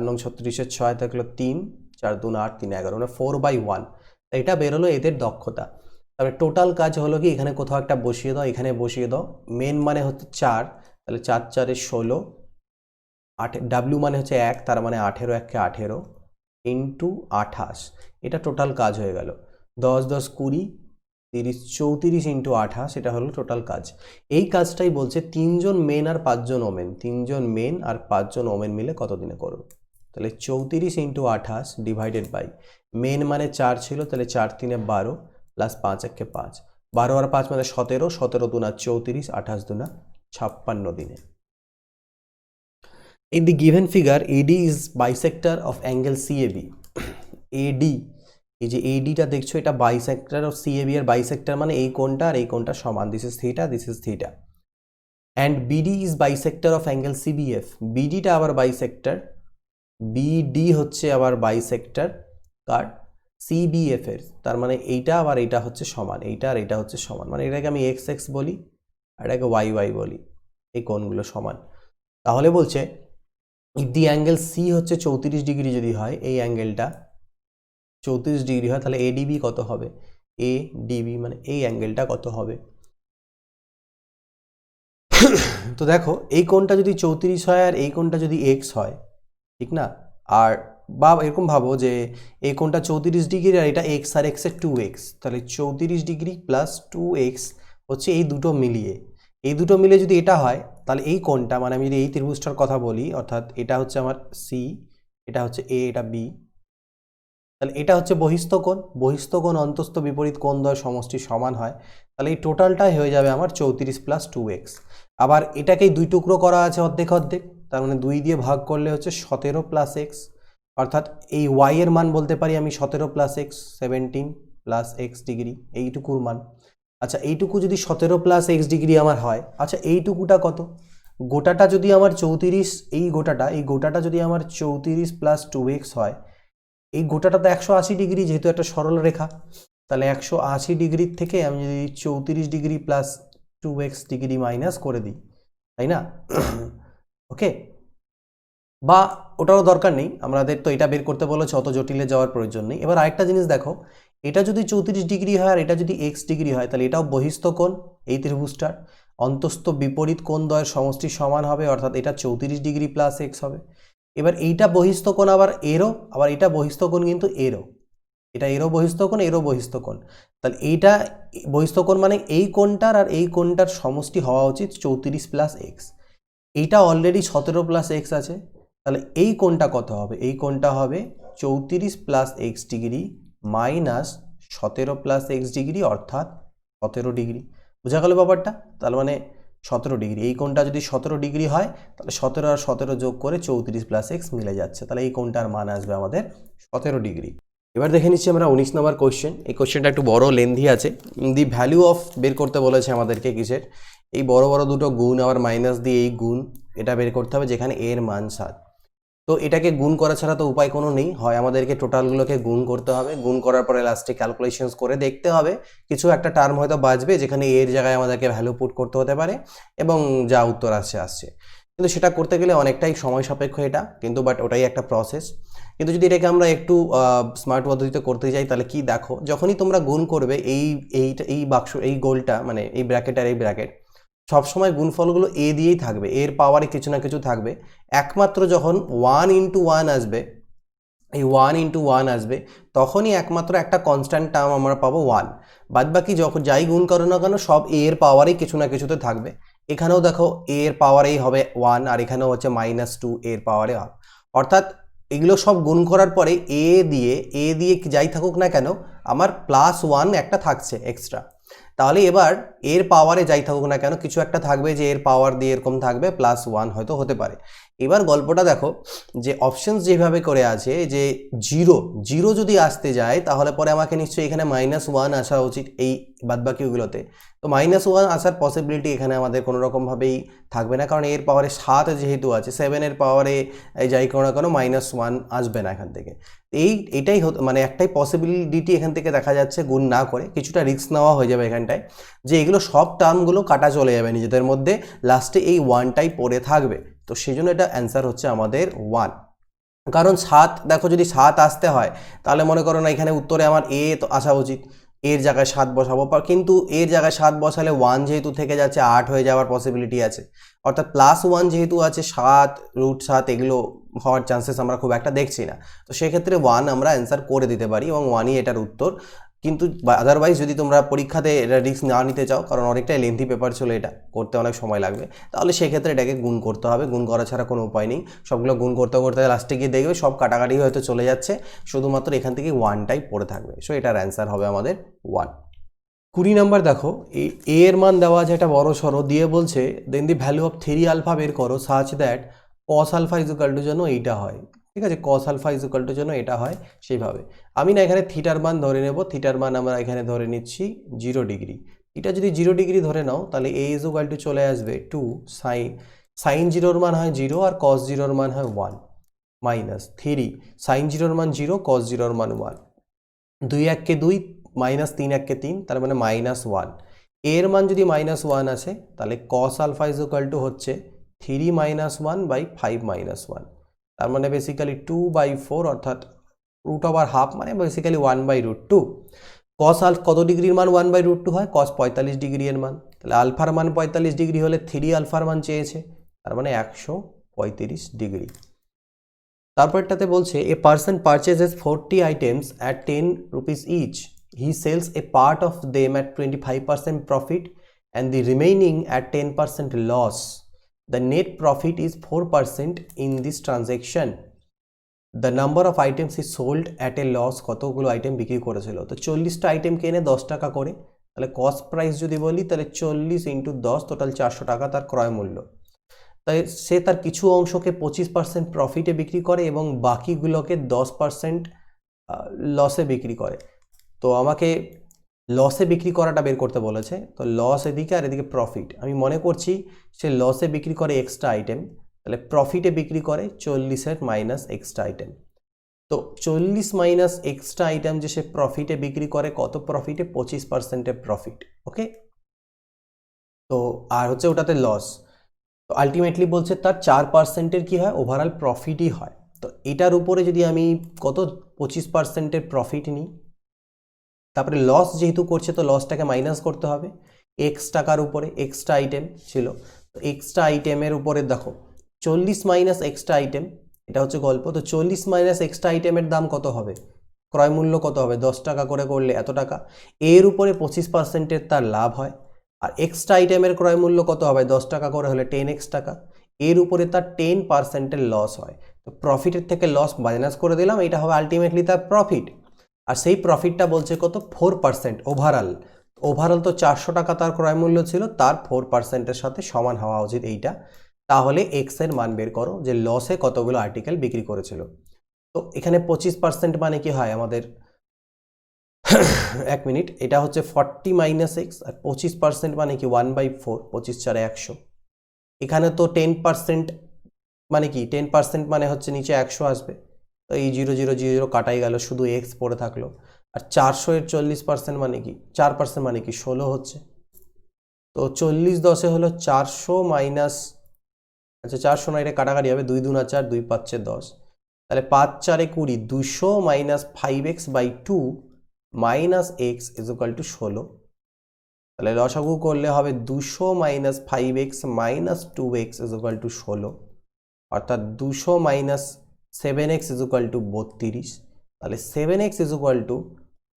নং 36-এর 6 থাকলো 3, 4 2 8 3 11, মানে 4/1। এটা বেরোলো এদের দক্ষতা। তারপরে টোটাল কাজ হলো কি, এখানে কোথাও একটা বসিয়ে দাও, এখানে বসিয়ে দাও। মেন মানে হচ্ছে 4, তাহলে 4 4 16, 8 ডাব্লিউ মানে হচ্ছে 1, তার মানে 18 1 18 ইন্টু 28, এটা টোটাল কাজ হয়ে গেল। 10 10 20 30 34 ইন্টু 28, এটা হলো টোটাল কাজ। এই কাজটাই বলছে 3 জন মেন আর 5 জন ওমেন, 3 জন মেন আর 5 জন ওমেন মিলে কত দিনে করবে। তাহলে 34 ইন্টু 28 ডিভাইডেড বাই মেন মানে 4 ছিল, তাহলে 4 3 12 প্লাস 5 1 5, 12 আর 5 মানে 17, 17 2 34, 28 2 56 দিনে। In the given figure, AD is bisector of angle CAB. AD, এই যে ADটা দেখছো, এটা বাইসেক্টর অফ CAB এর বাইসেক্টর মানে এই কোণটা আর এই কোণটা সমান, this is theta, this is theta. And BD is bisector of angle CBF. BDটা আবার বাইসেক্টর, BD হচ্ছে আবার বাইসেক্টর কার? CBF এর। তার মানে এইটা আবার এইটা হচ্ছে সমান, এইটা আর এইটা হচ্ছে সমান, মানে এটাকে আমি x x বলি আর এটাকে y y বলি, এই কোণগুলো সমান। তাহলে বলছে ইফ দি অ্যাঙ্গেল সি হচ্ছে 34 ডিগ্রি যদি হয়, এই অ্যাঙ্গেলটা 34 ডিগ্রি হয়, তাহলে ADB কত হবে? ADB মানে এই অ্যাঙ্গেলটা কত হবে? তো দেখো এই কোণটা যদি 34 হয় আর এই কোণটা যদি x হয়, ঠিক না? আর বা এরকম ভাবো যে এই কোণটা 34 ডিগ্রি আর এটা x আর x এর 2x, তাহলে 34 ডিগ্রি প্লাস 2x হচ্ছে এই দুটো মিলিয়ে, এই দুটো মিলে যদি এটা হয়, তাহলে এই কোণটা মানে আমি যদি এই ত্রিভুজটার কথা বলি, অর্থাৎ এটা হচ্ছে আমার C, এটা হচ্ছে A, এটা B, তাহলে এটা হচ্ছে বহিস্থ কোণ। বহিস্থ কোণ অন্তস্থ বিপরীত কোণ দ্বয় সমষ্টি সমান হয়, তাহলে এই টোটালটাই হয়ে যাবে আমার 34 প্লাস 2x। আবার এটাকেই দুই টুকরো করা আছে অর্ধেক অর্ধেক, তার মানে 2 দিয়ে ভাগ করলে হচ্ছে 17 প্লাস x, অর্থাৎ এই y এর মান বলতে পারি আমি 17 plus x, 17 plus x degree, এইটুকুর মান। আচ্ছা এইটুকু যদি 17 প্লাস x ডিগ্রি আমার হয়, আচ্ছা এইটুকুটা কত? গোটাটা যদি আমার 34, এই গোটাটা যদি আমার 34 প্লাস 2x হয়, এই গোটাটা তো 180 ডিগ্রি, যেহেতু একটা সরল রেখা, তাহলে 180 ডিগ্রির থেকে আমি যদি 34 degree plus 2x degree minus করে দিই, তাই না? ওকে, বা ওটারও দরকার নেই, আমাদের তো এটা বের করতে বলেছে, অত জটিলে যাওয়ার প্রয়োজন নেই। এবার আরেকটা জিনিস দেখো, এটা যদি 34 ডিগ্রি হয় আর এটা যদি x ডিগ্রি হয়, তাহলে এটাও বহিস্থ কোণ, এই ত্রিভুজটার অন্তস্থ বিপরীত কোণ দ্বয়ের সমষ্টি সমান হবে, অর্থাৎ এটা 34 ডিগ্রি প্লাস x হবে। এবার এইটা বহিস্থ কোণ আবার এরও, আবার এটা বহিস্থ কোণ কিন্তু এরও, এটা এরও বহিস্থ কোণ, এরও বহিস্থ কোণ, তাহলে এইটা বহিস্থ কোণ মানে এই কোণটার আর এই কোণটার সমষ্টি হওয়া উচিত 34 প্লাস x। এইটা অলরেডি 17 প্লাস x আছে, তাহলে এই কোণটা কত হবে? এই কোণটা হবে 34 plus x degree minus 17 plus x degree, অর্থাৎ 17 ডিগ্রি। বোঝা গেল ব্যাপারটা? তার মানে 17 ডিগ্রি। এই কোণটা যদি 17 ডিগ্রি হয় তাহলে 17 আর 17 যোগ করে 34 + x মিলে যাচ্ছে, তাহলে এই কোণটার মান আসবে আমাদের 17 ডিগ্রি। এবার দেখে নিচ্ছি আমরা 19 নম্বর কোশ্চেন। এই কোশ্চেনটা একটু বড় লেন্থি আছে। দি ভ্যালু অফ বের করতে বলেছে আমাদেরকে কিসের, এই বড় বড় দুটো গুণ আবার মাইনাস দিয়ে এই গুণ, এটা বের করতে হবে যেখানে এর মান 7। তো এটাকে গুণ করা ছাড়া তো উপায় কোনো নেই, হয় আমাদেরকে টোটালগুলোকে গুণ করতে হবে, গুণ করার পরে লাস্টে ক্যালকুলেশনস করে দেখতে হবে কিছু একটা টার্ম হয়তো বাঁচবে যেখানে এর জায়গায় আমাদেরকে ভ্যালু পুট করতে হতে পারে এবং যা উত্তর আসছে। কিন্তু সেটা করতে গেলে অনেকটাই সময় সাপেক্ষ এটা, কিন্তু বাট ওটাই একটা প্রসেস। কিন্তু যদি এটাকে আমরা একটু স্মার্ট পদ্ধতিতে করতে যাই তাহলে কি দেখো, যখনই তোমরা গুণ করবে এই বাক্স, এই গোলটা মানে এই ব্র্যাকেট আর এই ব্র্যাকেট, সবসময় গুণফলগুলো এ দিয়েই থাকবে, এর পাওয়ারে কিছু না কিছু থাকবে। একমাত্র যখন 1 × 1 আসবে, এই 1 × 1 আসবে, তখনই একমাত্র একটা কনস্ট্যান্ট টার্ম আমরা পাবো 1। বাদবাকি যখন যাই গুণ করো না কেন সব এর পাওয়ারেই কিছু না কিছুতে থাকবে। এখানেও দেখো এর পাওয়ারেই হবে 1, আর এখানেও হচ্ছে -2 এর পাওয়ারে হবে। অর্থাৎ এগুলো সব গুণ করার পরে এ দিয়ে যাই থাকুক না কেন আমার +1 একটা থাকছে এক্সট্রা। তাহলে এবার এর পাওয়ারে যাই থাকুক না কেন কিছু একটা থাকবে যে এর পাওয়ার দিয়ে এরকম থাকবে, +1 হয়তো হতে পারে। এবার গল্পটা দেখো যে অপশনস যেভাবে করে আছে যে 0 যদি আসতে যায় তাহলে পরে আমাকে নিশ্চয়ই এখানে -1 আসা উচিত এই বাদবাকিগুলোতে। তো -1 আসার পসিবিলিটি এখানে আমাদের কোনো রকমভাবেই থাকবে না, কারণ এর পাওয়ারে 7 যেহেতু আছে, 7-এর পাওয়ারে যাই কোনো না কোনো -1 আসবে না এখান থেকে। এটাই মানে একটাই পসিবিলিটি এখান থেকে দেখা যাচ্ছে, গুণ না করে কিছুটা রিস্ক নেওয়া হয়ে যাবে এখানটায়, যে এগুলো সব টার্মগুলো কাটা চলে যাবে নিজেদের মধ্যে, লাস্টে এই 1টাই পড়ে থাকবে। তো সেই জন্য এটা অ্যান্সার হচ্ছে আমাদের 1। কারণ 7 দেখো, যদি 7 আসতে হয় তাহলে মনে করো না এখানে উত্তরে আমার এ তো আসা উচিত, এর জায়গায় 7 বসাবো, কিন্তু এর জায়গায় 7 বসালে 1 যেহেতু থেকে যাচ্ছে 8 হয়ে যাওয়ার পসিবিলিটি আছে। অর্থাৎ +1 যেহেতু আছে, 7 √7 এগুলো হওয়ার চান্সেস আমরা খুব একটা দেখছি না। তো সেক্ষেত্রে 1 আমরা অ্যান্সার করে দিতে পারি এবং 1ই এটার উত্তর। কিন্তু আদারওয়াইজ যদি তোমরা পরীক্ষাতে এটা রিস্ক না নিতে চাও, কারণ অনেকটাই লেন্থি পেপার ছিল, এটা করতে অনেক সময় লাগবে, তাহলে সেক্ষেত্রে এটাকে গুণ করতে হবে। গুণ করা ছাড়া কোনো উপায় নেই। সবগুলো গুণ করতে করতে লাস্টে গিয়ে দেখবে সব কাটাকাটি হয়তো চলে যাচ্ছে, শুধুমাত্র এখান থেকে 1টাই পড়ে থাকবে। সো এটার অ্যান্সার হবে আমাদের 1। 20 নম্বর দেখো, এ এর মান দেওয়া আছে একটা বড় সড়ো দিয়ে বলছে দেন দি ভ্যালু অফ 3α বের করো সাচ দ্যাট cos α যেন এইটা হয়। ঠিক আছে, cos α যেন এটা হয় সেইভাবে। আমি না এখানে থিটার মান ধরে নেব, থিটার মান আমরা এখানে ধরে নিচ্ছি 0 ডিগ্রি। এটা যদি 0 ডিগ্রি ধরে নাও তাহলে a চলে আসবে 2 sin 0-র মান হয় 0 আর cos 0-র মান হয় 1 -3 sin 0-র মান 0, cos 0-র মান 1, 2 1 2 -3 1 3, তার মানে -1। এর মান যদি -1 আসে তাহলে cos α হচ্ছে 3 - 1/5 - 1, তার মানে বেসিক্যালি 2/4, অর্থাৎ √½ মানে বেসিক্যালি 1/√2। cos কত ডিগ্রির মান 1/√2 হয়? cos 45 ডিগ্রি এর মান। তাহলে আলফার মান 45 ডিগ্রি হলে 3 আলফার মান চেয়েছে, তার মানে 135 ডিগ্রি। তারপরটাতে বলছে a person purchases 40 items at 10 rupees each. He sells a part of them at 25% profit and the remaining at 10% loss. The net profit is 4% in this transaction. The number of items is sold at a loss. কতগুলো item বিক্রি করেছিল? তো 40টা item কিনে 10 টাকা করে, তাহলে cost price যদি বলি তাহলে 40 × 10 টোটাল 400 টাকা তার ক্রয় মূল্য। তাই সে তার কিছু অংশকে 25% প্রফিটে বিক্রি করে এবং বাকিগুলোকে 10% লসে বিক্রি করে। তো আমাকে লসে বিক্রি করাটা বের করতে বলেছে। তো লস এদিকে আর এদিকে প্রফিট। আমি মনে করছি সে লসে বিক্রি করে এক্সট্রা আইটেম, তাহলে প্রফিটে বিক্রি করে 40-এর মাইনাস এক্সট্রা আইটেম। তো 40 মাইনাস এক্সট্রা আইটেম যে সে প্রফিটে বিক্রি করে, কত প্রফিটে? 25% প্রফিট। ওকে, তো আর হচ্ছে ওটাতে লস। তো আলটিমেটলি বলছে তার 4%-এর কি হয়? ওভারঅল প্রফিটই হয়। তো এটার উপরে যদি আমি কত 25%-এর প্রফিট নিই, তারপরে লস যেহেতু করছে তো লসটাকে মাইনাস করতে হবে। এক্স টাকার উপরে এক্সট্রা আইটেম ছিল, তো এক্সট্রা আইটেমের উপরে দেখো 40 মাইনাস এক্সট্রা আইটেম, এটা হচ্ছে গল্প। তো 40 মাইনাস এক্সট্রা আইটেমের দাম কত হবে? ক্রয় মূল্য কত হবে? 10 টাকা করে করলে এত টাকা। এর উপরে 25%-এর তার লাভ হয়। আর এক্সট্রা আইটেমের ক্রয় মূল্য কত হবে? 10 টাকা করে হলে 10x টাকা। এর উপরে তার 10%-এর লস হয়। তো প্রফিটের থেকে লস মাইনাস করে দিলাম, এটা হবে আলটিমেটলি তার প্রফিট। আর সেই প্রফিটটা বলছে কত? 4% ওভারঅল। ওভারঅল তো 400 টাকা তার ক্রয় মূল্য ছিল, তার 4%-এর সাথে সমান হওয়া উচিত এইটা। তাহলে এক্স এর মান বের করো যে লসে কতগুলো আর্টিকেল বিক্রি করেছিল। তো এখানে 25% মানে কি হয় আমাদের, এক মিনিট, এটা হচ্ছে 40 মাইনাস এক্স, আর 25% মানে কি 1/4, 25 4 100। এখানে তো 10% মানে কি, 10% মানে হচ্ছে নিচে 100 আসবে, তো এই 0 0 0 0 কাটাই গেল, শুধু এক্স পড়ে থাকলো। আর 400 এর 40% মানে কি, 4% মানে কি 16 হচ্ছে। তো 40 10 হলো 400 মাইনাস, আচ্ছা 400 না, এটা কাটাকাটি হবে, 2 2 4, 2 5 10, তাহলে 5 4 20, 200 minus 5x/2 minus x is equal two 16। তাহলে লসাগু করলে হবে 200 minus 5x minus 2x is equal two 16, অর্থাৎ 200 minus 7x is equal two 32। তাহলে 7x is equal two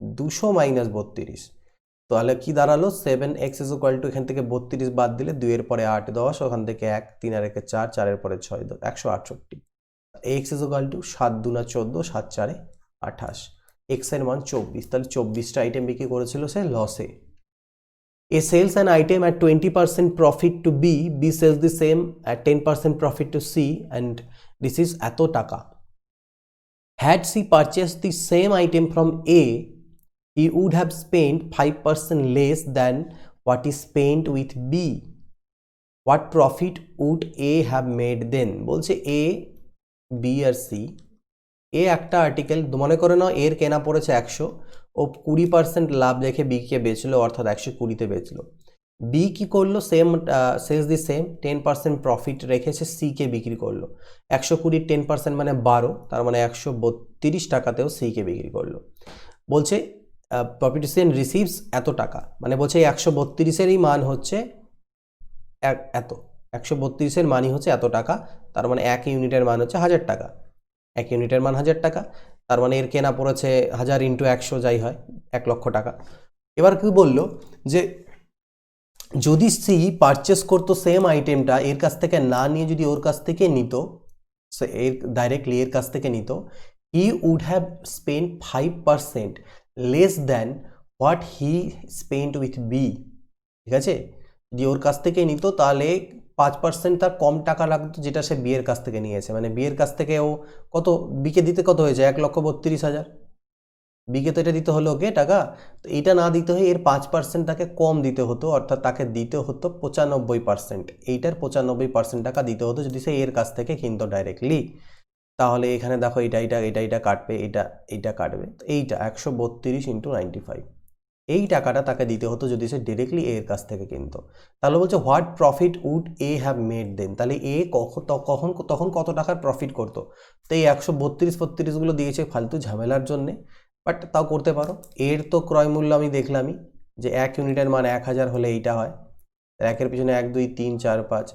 200 minus 32, তাহলে কি দাঁড়ালো, 7x ইজ ইকুয়াল টু, এখান থেকে 32 বাদ দিলে 2 এর পরে 8 10, ওখান থেকে 1, 3 আর 1 4, 4 এর পরে 6 10, 168। x is equal two 7 2 14, 7 4 28, x এর মান 24। তাহলে 24টা আইটেম বিক্রি করেছিল সে লসে। A sells an item at 20% profit to B, B sells the same at 10% profit to C, and this is এত টাকা। Had C purchased the same item from A, he would have spent 5% less than what he spent with B. What profit would A have made then? বলছে A, B R C, এ একটা article মনে করে নাও এর কেনা পড়েছে 100, ও 20% লাভ রেখে B কে বেচলো, অর্থাৎ 120-তে বেচলো। B কি করলো, same sales the same, 10% profit রেখেছে সি কে বিক্রি করলো। 120 10% মানে 12, তার মানে 132 টাকাতেও সি কে বিক্রি করলো। বলছে প্রফিট সেন রিসিভস এত টাকা, মানে বলছে 132-এরই মান হচ্ছে এত, 132-এর মানই হচ্ছে এত টাকা, তার মানে 1 ইউনিটের মান হচ্ছে 1000 টাকা, 1 ইউনিটের মান 1000 টাকা, তার মানে এর কেনা পড়েছে 1000 ইন্টু 100 যাই হয় 1 লক্ষ টাকা। এবার কি বললো যে যদি সি পারচেস করতো সেম আইটেমটা এর কাছ থেকে না নিয়ে যদি ওর কাছ থেকে নিত, এর ডাইরেক্টলি এর কাছ থেকে নিত, he would have spend 5% less than what he spend with B. ঠিক আছে, যদি ওর কাছ থেকে নিত তাহলে 5% তার কম টাকা লাগতো যেটা সে বিয়ের কাছ থেকে নিয়েছে, মানে বিয়ের কাছ থেকে ও কত, বিকে দিতে কত হয়েছে 1,32,000, বিকে তো এটা দিতে হলো ওকে টাকা, তো এটা না দিতে হয়ে এর 5% তাকে কম দিতে হতো, অর্থাৎ তাকে দিতে হতো 95%, এইটার 95% টাকা দিতে হতো যদি সে এর কাছ থেকে কিনতো ডাইরেক্টলি। তাহলে এখানে দেখো এটা কাটবে, এইটা কাটবে, তো এইটা 132 ইন্টু 95, এই টাকাটা তাকে দিতে হতো যদি সে ডিরেক্টলি এর কাছ থেকে কিনতো। তাহলে বলছে what profit would he have made then, তাহলে এ তখন কত টাকার প্রফিট করতো। তো এই 132-32 দিয়েছে ফালতু ঝামেলার জন্যে, বাট তাও করতে পারো। এর তো ক্রয় মূল্য আমি দেখলামই যে 1 ইউনিটের মান 1000 হলে এইটা হয়, 1-এর পিছনে 1 2 3 4 5,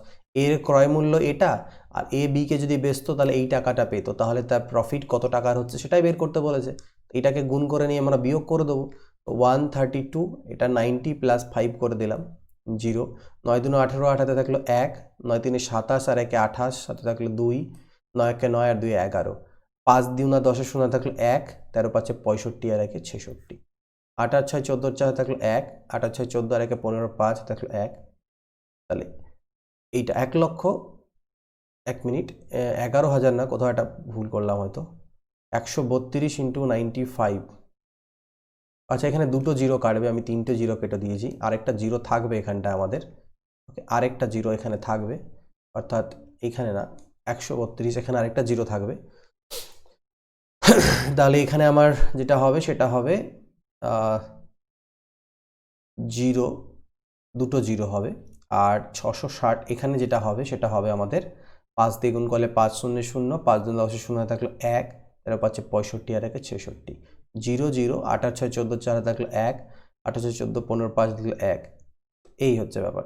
এর ক্রয় মূল্য এটা, আর এ বিকে যদি বেচতো তাহলে এই টাকাটা পেতো, তাহলে তার প্রফিট কত টাকার হচ্ছে সেটাই বের করতে বলেছে। এটাকে গুণ করে নিয়ে আমরা বিয়োগ করে দেবো, 132, এটা 90 প্লাস 5 করে দিলাম 0, 9 2 18, 8 হাতে থাকলো 1, 9 3 27 আর 1 28, সাথে থাকলো 2, 9 1 9 আর 2 11, 5 2 10 শূন্য থাকলো 1, 13 5 65 আর 1 66, 8 আর 6 14 4 থাকলো 1, 8 আর 6 14 আর 1 15 5 থাকলো 1, তাহলে এইটা 1 লক্ষ, 1 মিনিট, 11,000 না, কোথাও একটা ভুল করলাম হয়তো, 132 ইন্টু 95, আচ্ছা এখানে দুটো জিরো কাটবে, আমি 3টে জিরো কেটে দিয়েছি, আরেকটা জিরো থাকবে এখানটা আমাদের, ওকে আরেকটা জিরো এখানে থাকবে, অর্থাৎ এখানে না 132, এখানে আরেকটা জিরো থাকবে। তাহলে এখানে আমার যেটা হবে সেটা হবে জিরো, দুটো জিরো হবে, আর 660 এখানে যেটা হবে সেটা হবে আমাদের 5 দিয়ে গুণ করলে 5 0 0, 5 2 10 0 থাকলো 1, 13 5 65 আর 1 66, 0 0, 8 আর 6 14 4 থাকলো 1, 8 6 14 15 5 থাকলো 1, এই হচ্ছে ব্যাপার।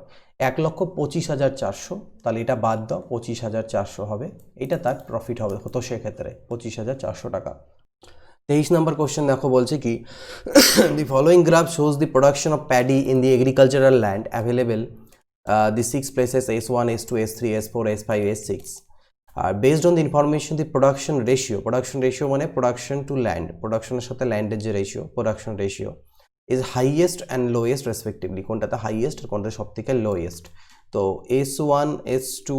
1,25,400, তাহলে এটা বাদ দাও, 25,400 হবে, এটা তার প্রফিট হবে হতো সেক্ষেত্রে 25,400 টাকা। 23 নম্বর কোশ্চেন দেখো, বলছে কি the following graph shows the production of paddy in the agricultural land available, the 6 places S1 S2 S3 S4 S5 S6 আর based on the information the production ratio মানে প্রোডাকশন টু ল্যান্ড, প্রোডাকশনের সাথে ল্যান্ডের যে রেশিও, production ratio is highest and lowest respectively, কোনটাতে highest আর কোনটাতে সব থেকে লোয়েস্ট। তো S1 S2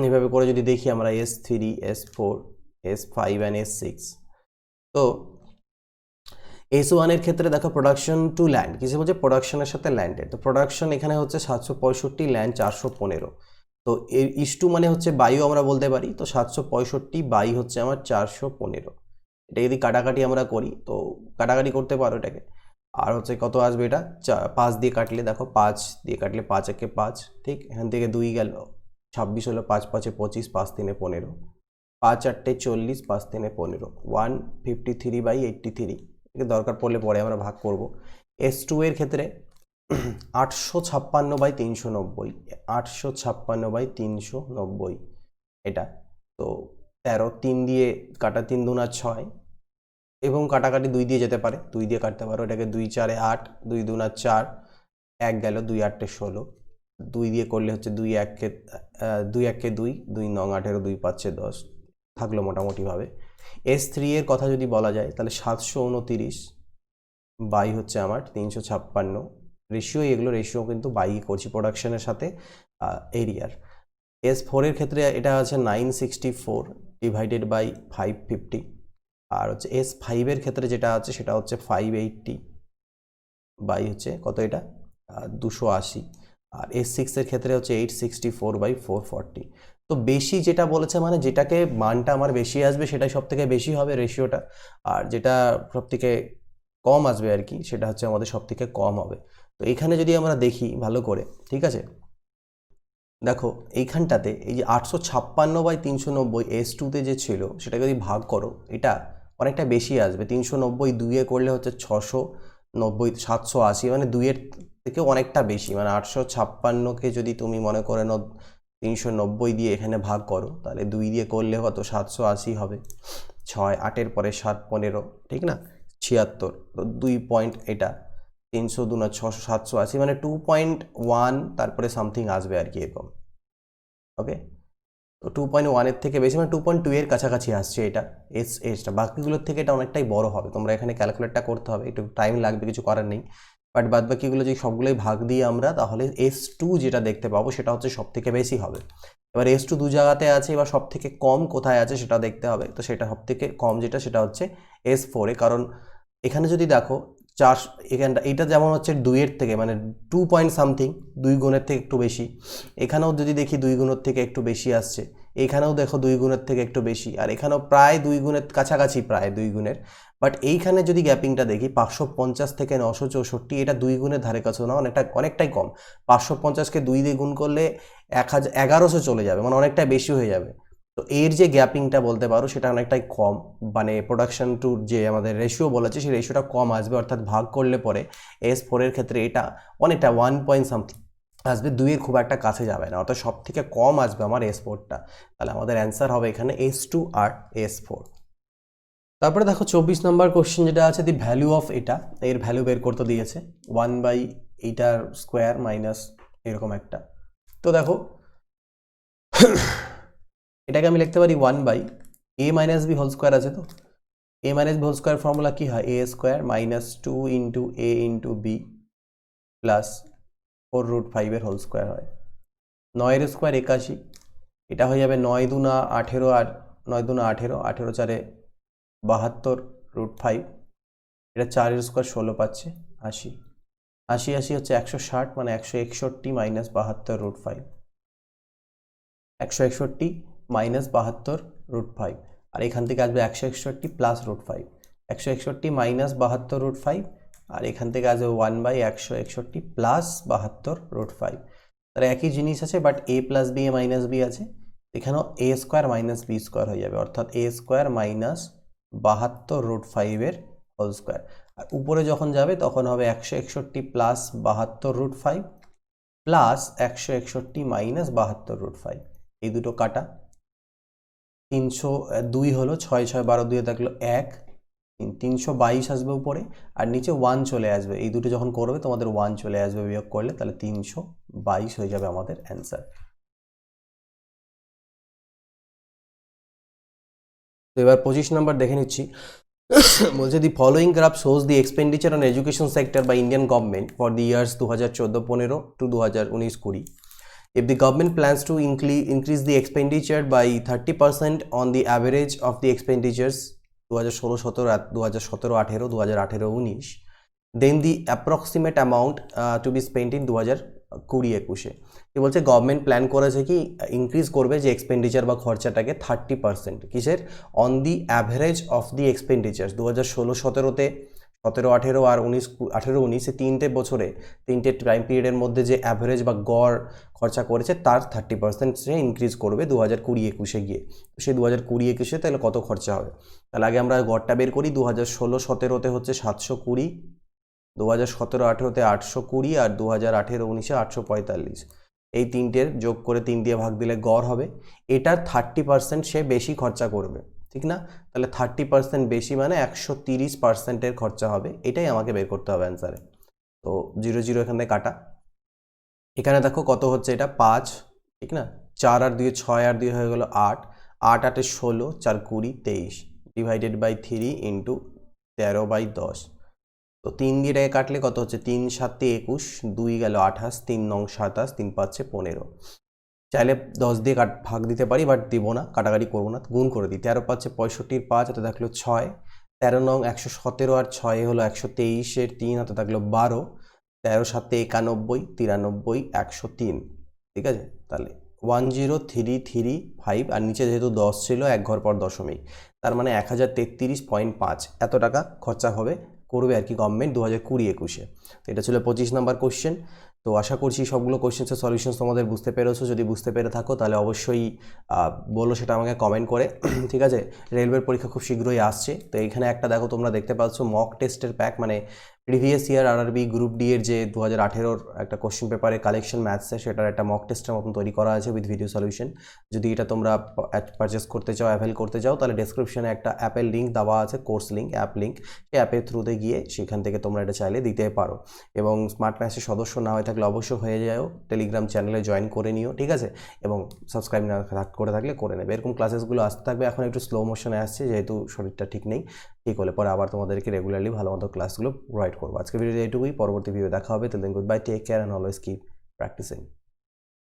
এভাবে করে যদি দেখি আমরা S3 S4 S5 and S6। তো S1 এর ক্ষেত্রে দেখো প্রোডাকশন টু ল্যান্ড, কিছু বলছে প্রোডাকশনের সাথে ল্যান্ডের। তো প্রোডাকশন এখানে হচ্ছে 765, ল্যান্ড 415। তো এর ইস্টু মানে হচ্ছে বায়ু আমরা বলতে পারি। তো 765 বাই হচ্ছে আমার 415। এটা যদি কাটাকাটি আমরা করি তো কাটাকাটি করতে পারো এটাকে। আর হচ্ছে কত আসবে এটা, 5 দিয়ে কাটলে দেখো 5 দিয়ে কাটলে 5 একে 5, ঠিক। এখান থেকে 2 গেল 26 হলো, 5 5 এ 25, 5 3 এ 15, 5 8 এ 40, 5 3 এ 15, 153/83। একে দরকার পড়লে পরে আমরা ভাগ করব। S2 এর ক্ষেত্রে 856/390, 856/390 এটা। তো 13, 3 দিয়ে কাটা, 3 দুনা 6, এবং কাটাকাটি 2 দিয়ে যেতে পারে, 2 দিয়ে কাটতে পারো এটাকে। 2 4 এ 8, 2 দুনা 4, 1 গেল, 2 8 এ 16, 2 দিয়ে করলে হচ্ছে 2 1 কে 2, 2 9 18, 2 5 এ 10 থাকলো মোটামুটিভাবে। S3 এর কথা যদি বলা যায় তাহলে 729 বাই হচ্ছে আমার 356। রেশিও, এগুলো রেশিও কিন্তু বাই করছি প্রোডাকশনের সাথে এরিয়ার। S4 এর ক্ষেত্রে এটা আছে 964 ডিভাইডেড বাই 550। আর হচ্ছে S5 এর ক্ষেত্রে যেটা আছে সেটা হচ্ছে 580 বাই হচ্ছে কত, এটা 280। আর S6 এর ক্ষেত্রে হচ্ছে 864/440। তো বেশি যেটা বলেছে মানে যেটাকে মানটা আমার বেশি আসবে সেটাই সব থেকে বেশি হবে রেশিওটা, আর যেটা সব থেকে কম আসবে আর কি সেটা হচ্ছে আমাদের সব থেকে কম হবে। তো এখানে যদি আমরা দেখি ভালো করে, ঠিক আছে, দেখো এইখানটাতে এই যে 856/390 S2তে যে ছিল সেটাকে যদি ভাগ করো এটা অনেকটা বেশি আসবে। 390 2 করলে হচ্ছে 690, 780, মানে 2 থেকে অনেকটা বেশি। মানে 856কে যদি তুমি মনে করে 390 দিয়ে এখানে ভাগ করো তাহলে 2 দিয়ে করলে কত, 780 হবে। 6 8 পরে 7 15, ঠিক না, 76। তো 2 পয়েন্ট, এটা 300 2 600, 780, মানে 2.1 তারপরে সামথিং আসবে আর কি এরকম। ওকে, তো 2.1 এর থেকে বেশি, মানে 2.2 এর কাছাকাছি আসছে এটা এসটা। বাকিগুলোর থেকে এটা অনেকটাই বড় হবে। তোমরা এখানে ক্যালকুলেটটা করতে হবে, একটু টাইম লাগবে, কিছু করার নেই। বাট বাদ বাকিগুলো যদি সবগুলোই ভাগ দিই আমরা তাহলে S2 যেটা দেখতে পাবো সেটা হচ্ছে সব থেকে বেশি হবে। এবার S2 দু জায়গাতে আছে, এবার সব থেকে কম কোথায় আছে সেটা দেখতে হবে। তো সেটা সব থেকে কম যেটা সেটা হচ্ছে S4 এ। কারণ এখানে যদি দেখো 4, এখানটা এইটা যেমন হচ্ছে 2 এর থেকে মানে 2 পয়েন্ট সামথিং, 2 গুণের থেকে একটু বেশি। এখানেও যদি দেখি 2 গুণের থেকে একটু বেশি আসছে, এখানেও দেখো 2 গুণের থেকে একটু বেশি, আর এখানেও প্রায় 2 গুণের কাছাকাছি, প্রায় 2 গুণের। বাট এইখানে যদি গ্যাপিংটা দেখি 550 থেকে 964, এটা 2 গুণের ধারে কাছে না, অনেকটাই কম। 550কে 2 দিয়ে গুণ করলে 1100 চলে যাবে, মানে অনেকটা বেশি হয়ে যাবে। তো এর যে গ্যাপিংটা বলতে পারো সেটা অনেকটাই কম, মানে প্রোডাকশন টু যে আমাদের রেশিও বলেছে সেই রেশিওটা কম আসবে। অর্থাৎ ভাগ করলে পরে S4 এর ক্ষেত্রে এটা অনেকটা 1 পয়েন্ট সামথিং আসবে, 2 এর খুব একটা কাছে যাবে না, অর্থাৎ সব থেকে কম আসবে আমার S4টা। তাহলে আমাদের অ্যান্সার হবে এখানে S2 আর S4। তারপরে দেখো 24 নম্বর কোশ্চেন যেটা আছে, দি ভ্যালু অফ এটা, এর ভ্যালু বের করতে দিয়েছে 1/8 স্কোয়ার মাইনাস এরকম একটা। তো দেখো এটাকে আমি লিখতে পারি 1/a - b হোল স্কোয়ার আছে। তো a - b whole square formula কি হয়, a square minus 2 into a into b plus 4√5 এর হোল স্কোয়ার হয়। 9 এর স্কোয়ার 81, এটা হয়ে যাবে 9 দুনা 18, আর 9 দুনা 18, 18 4 72√5। এটা 4 এর স্কোয়ার 16 পাচ্ছে 80, 80 80 হচ্ছে 160, মানে 161 মাইনাস 72√5, 161 মাইনাস 72√5। আর এখান থেকে আসবে 161 প্লাস √5, 161 মাইনাস 72√5, আর এখান থেকে আসবে 1/161 প্লাস 72√5। তার একই জিনিস আছে, but a plus b a minus b আছে, এখানেও a square minus b square হয়ে যাবে, অর্থাৎ a স্কোয়ার মাইনাস 72√5 এর হোল স্কোয়ার। আর উপরে যখন যাবে তখন হবে 161 প্লাস 72√5 প্লাস 161 মাইনাস 72√5। এই দুটো কাটা, 302 হলো, 6 6 12 2 থাকলো 1, 322 আসবে উপরে, আর নিচে 1 চলে আসবে। এই দুটো যখন করবে তোমাদের 1 চলে আসবে বিয়োগ করলে, তাহলে 322 হয়ে যাবে আমাদের অ্যান্সার। তো এবার 25 নম্বর দেখে নিচ্ছি। বলছে the following graph shows the expenditure on education sector by Indian government for the years 2014-15 to 2019-20 if the government plans to increase the expenditure by 30% on the average of the expenditures 2016-17 2017-18 2018-19 then the approximate amount to be spent in 2020-21 কি বলছে government plan করেছে কি increase করবে যে expenditure বা খরচাটাকে 30% কিসের on the average of the expenditures 2016-17-তে 17-18 আর 18-19 তিনটে বছরে তিনটে টাইম পিরিয়ডের মধ্যে যে অ্যাভারেজ বা গড় খরচা করেছে তার 30% সে ইনক্রিজ করবে 2020-21 গিয়ে। সেই 2020-21 তাহলে কত খরচা হবে, তাহলে আগে আমরা গড়টা বের করি। 2016-17-তে হচ্ছে 720, 2017-18-তে 820 আর 2018-19-এ 845। এই তিনটের যোগ করে 3 দিয়ে ভাগ দিলে গড় হবে। এটার 30% সে বেশি খরচা করবে, ঠিক না? তাহলে 30% বেশি মানে 130%-এর খরচা হবে। এটাই আমাকে বের করতে হবে অ্যান্সারে। তো 0 0 এখানে কাটা। এখানে দেখো কত হচ্ছে, এটা 5, ঠিক না? 4 আর 2 6 আর 2 হয়ে গেল 8, 8 8 16, 4 20 23 ডিভাইডেড বাই 3 ইন্টু 13/10। তো 3 দিয়ে এটাকে কাটলে কত হচ্ছে, 3 7 21, 2 গেল 28, 3 9 27, 3 5 15। চাইলে 10 দিয়ে ভাগ দিতে পারি, বাট দিব না, কাটাকাটি করবো না, গুণ করে দিই। 13 5 65, 5 হাতে থাকলো 6, 13 9 117 আর 6 হলো 123, 3 হাতে থাকলো 12, 13 7 91, 93 103, ঠিক আছে? তাহলে 10335 আর নিচে যেহেতু 10 ছিল 1 ঘর পর দশমিক, তার মানে 1033.5 এত টাকা খরচা করবে আর কি গভর্নমেন্ট 2020-21-এ। তো এটা ছিল 25 নম্বর কোশ্চেন। তো আশা করছি সবগুলো কোশ্চেন্সের সলিউশনস তোমাদের বুঝতে পেরেছো। যদি বুঝতে পেরে থাকো তাহলে অবশ্যই বলো সেটা আমাকে কমেন্ট করে, ঠিক আছে? রেলওয়ের পরীক্ষা খুব শীঘ্রই আসছে। তো এখানে একটা দেখো তোমরা দেখতে পাচ্ছ মক টেস্টের প্যাক, মানে previous year RRB group D এর যে 2018-র একটা কোশ্চেন পেপারে কালেকশন ম্যাথসে, সেটার একটা মক টেস্টের মতন তৈরি করা আছে উইথ ভিডিও সলিউশন। যদি এটা তোমরা পারচেস করতে চাও, অ্যাভেল করতে চাও, তাহলে ডেসক্রিপশনে একটা অ্যাপের লিঙ্ক দেওয়া আছে, কোর্স লিঙ্ক, অ্যাপ লিঙ্ক। সেই অ্যাপের থ্রুতে গিয়ে সেখান থেকে তোমরা এটা চাইলে দিতে পারো। এবং স্মার্ট ম্যাথসের সদস্য না হয়ে থাকলে অবশ্যই হয়ে যাও, টেলিগ্রাম চ্যানেলে জয়েন করে নিও, ঠিক আছে? এবং সাবস্ক্রাইব না করে থাকলে করে নেবে। এরকম ক্লাসেসগুলো আসতে থাকবে। এখন একটু স্লো মোশনে আসছে যেহেতু শরীরটা ঠিক নেই। ঠিক হলে পরে আবার তোমাদেরকে রেগুলারলি ভালো মতো ক্লাসগুলো প্রোভাইড করবো। আজকে ভিডিও এইটুকুই, পরবর্তী ভিডিও দেখা হবে। তাহলে good bye, take care and always keep practising.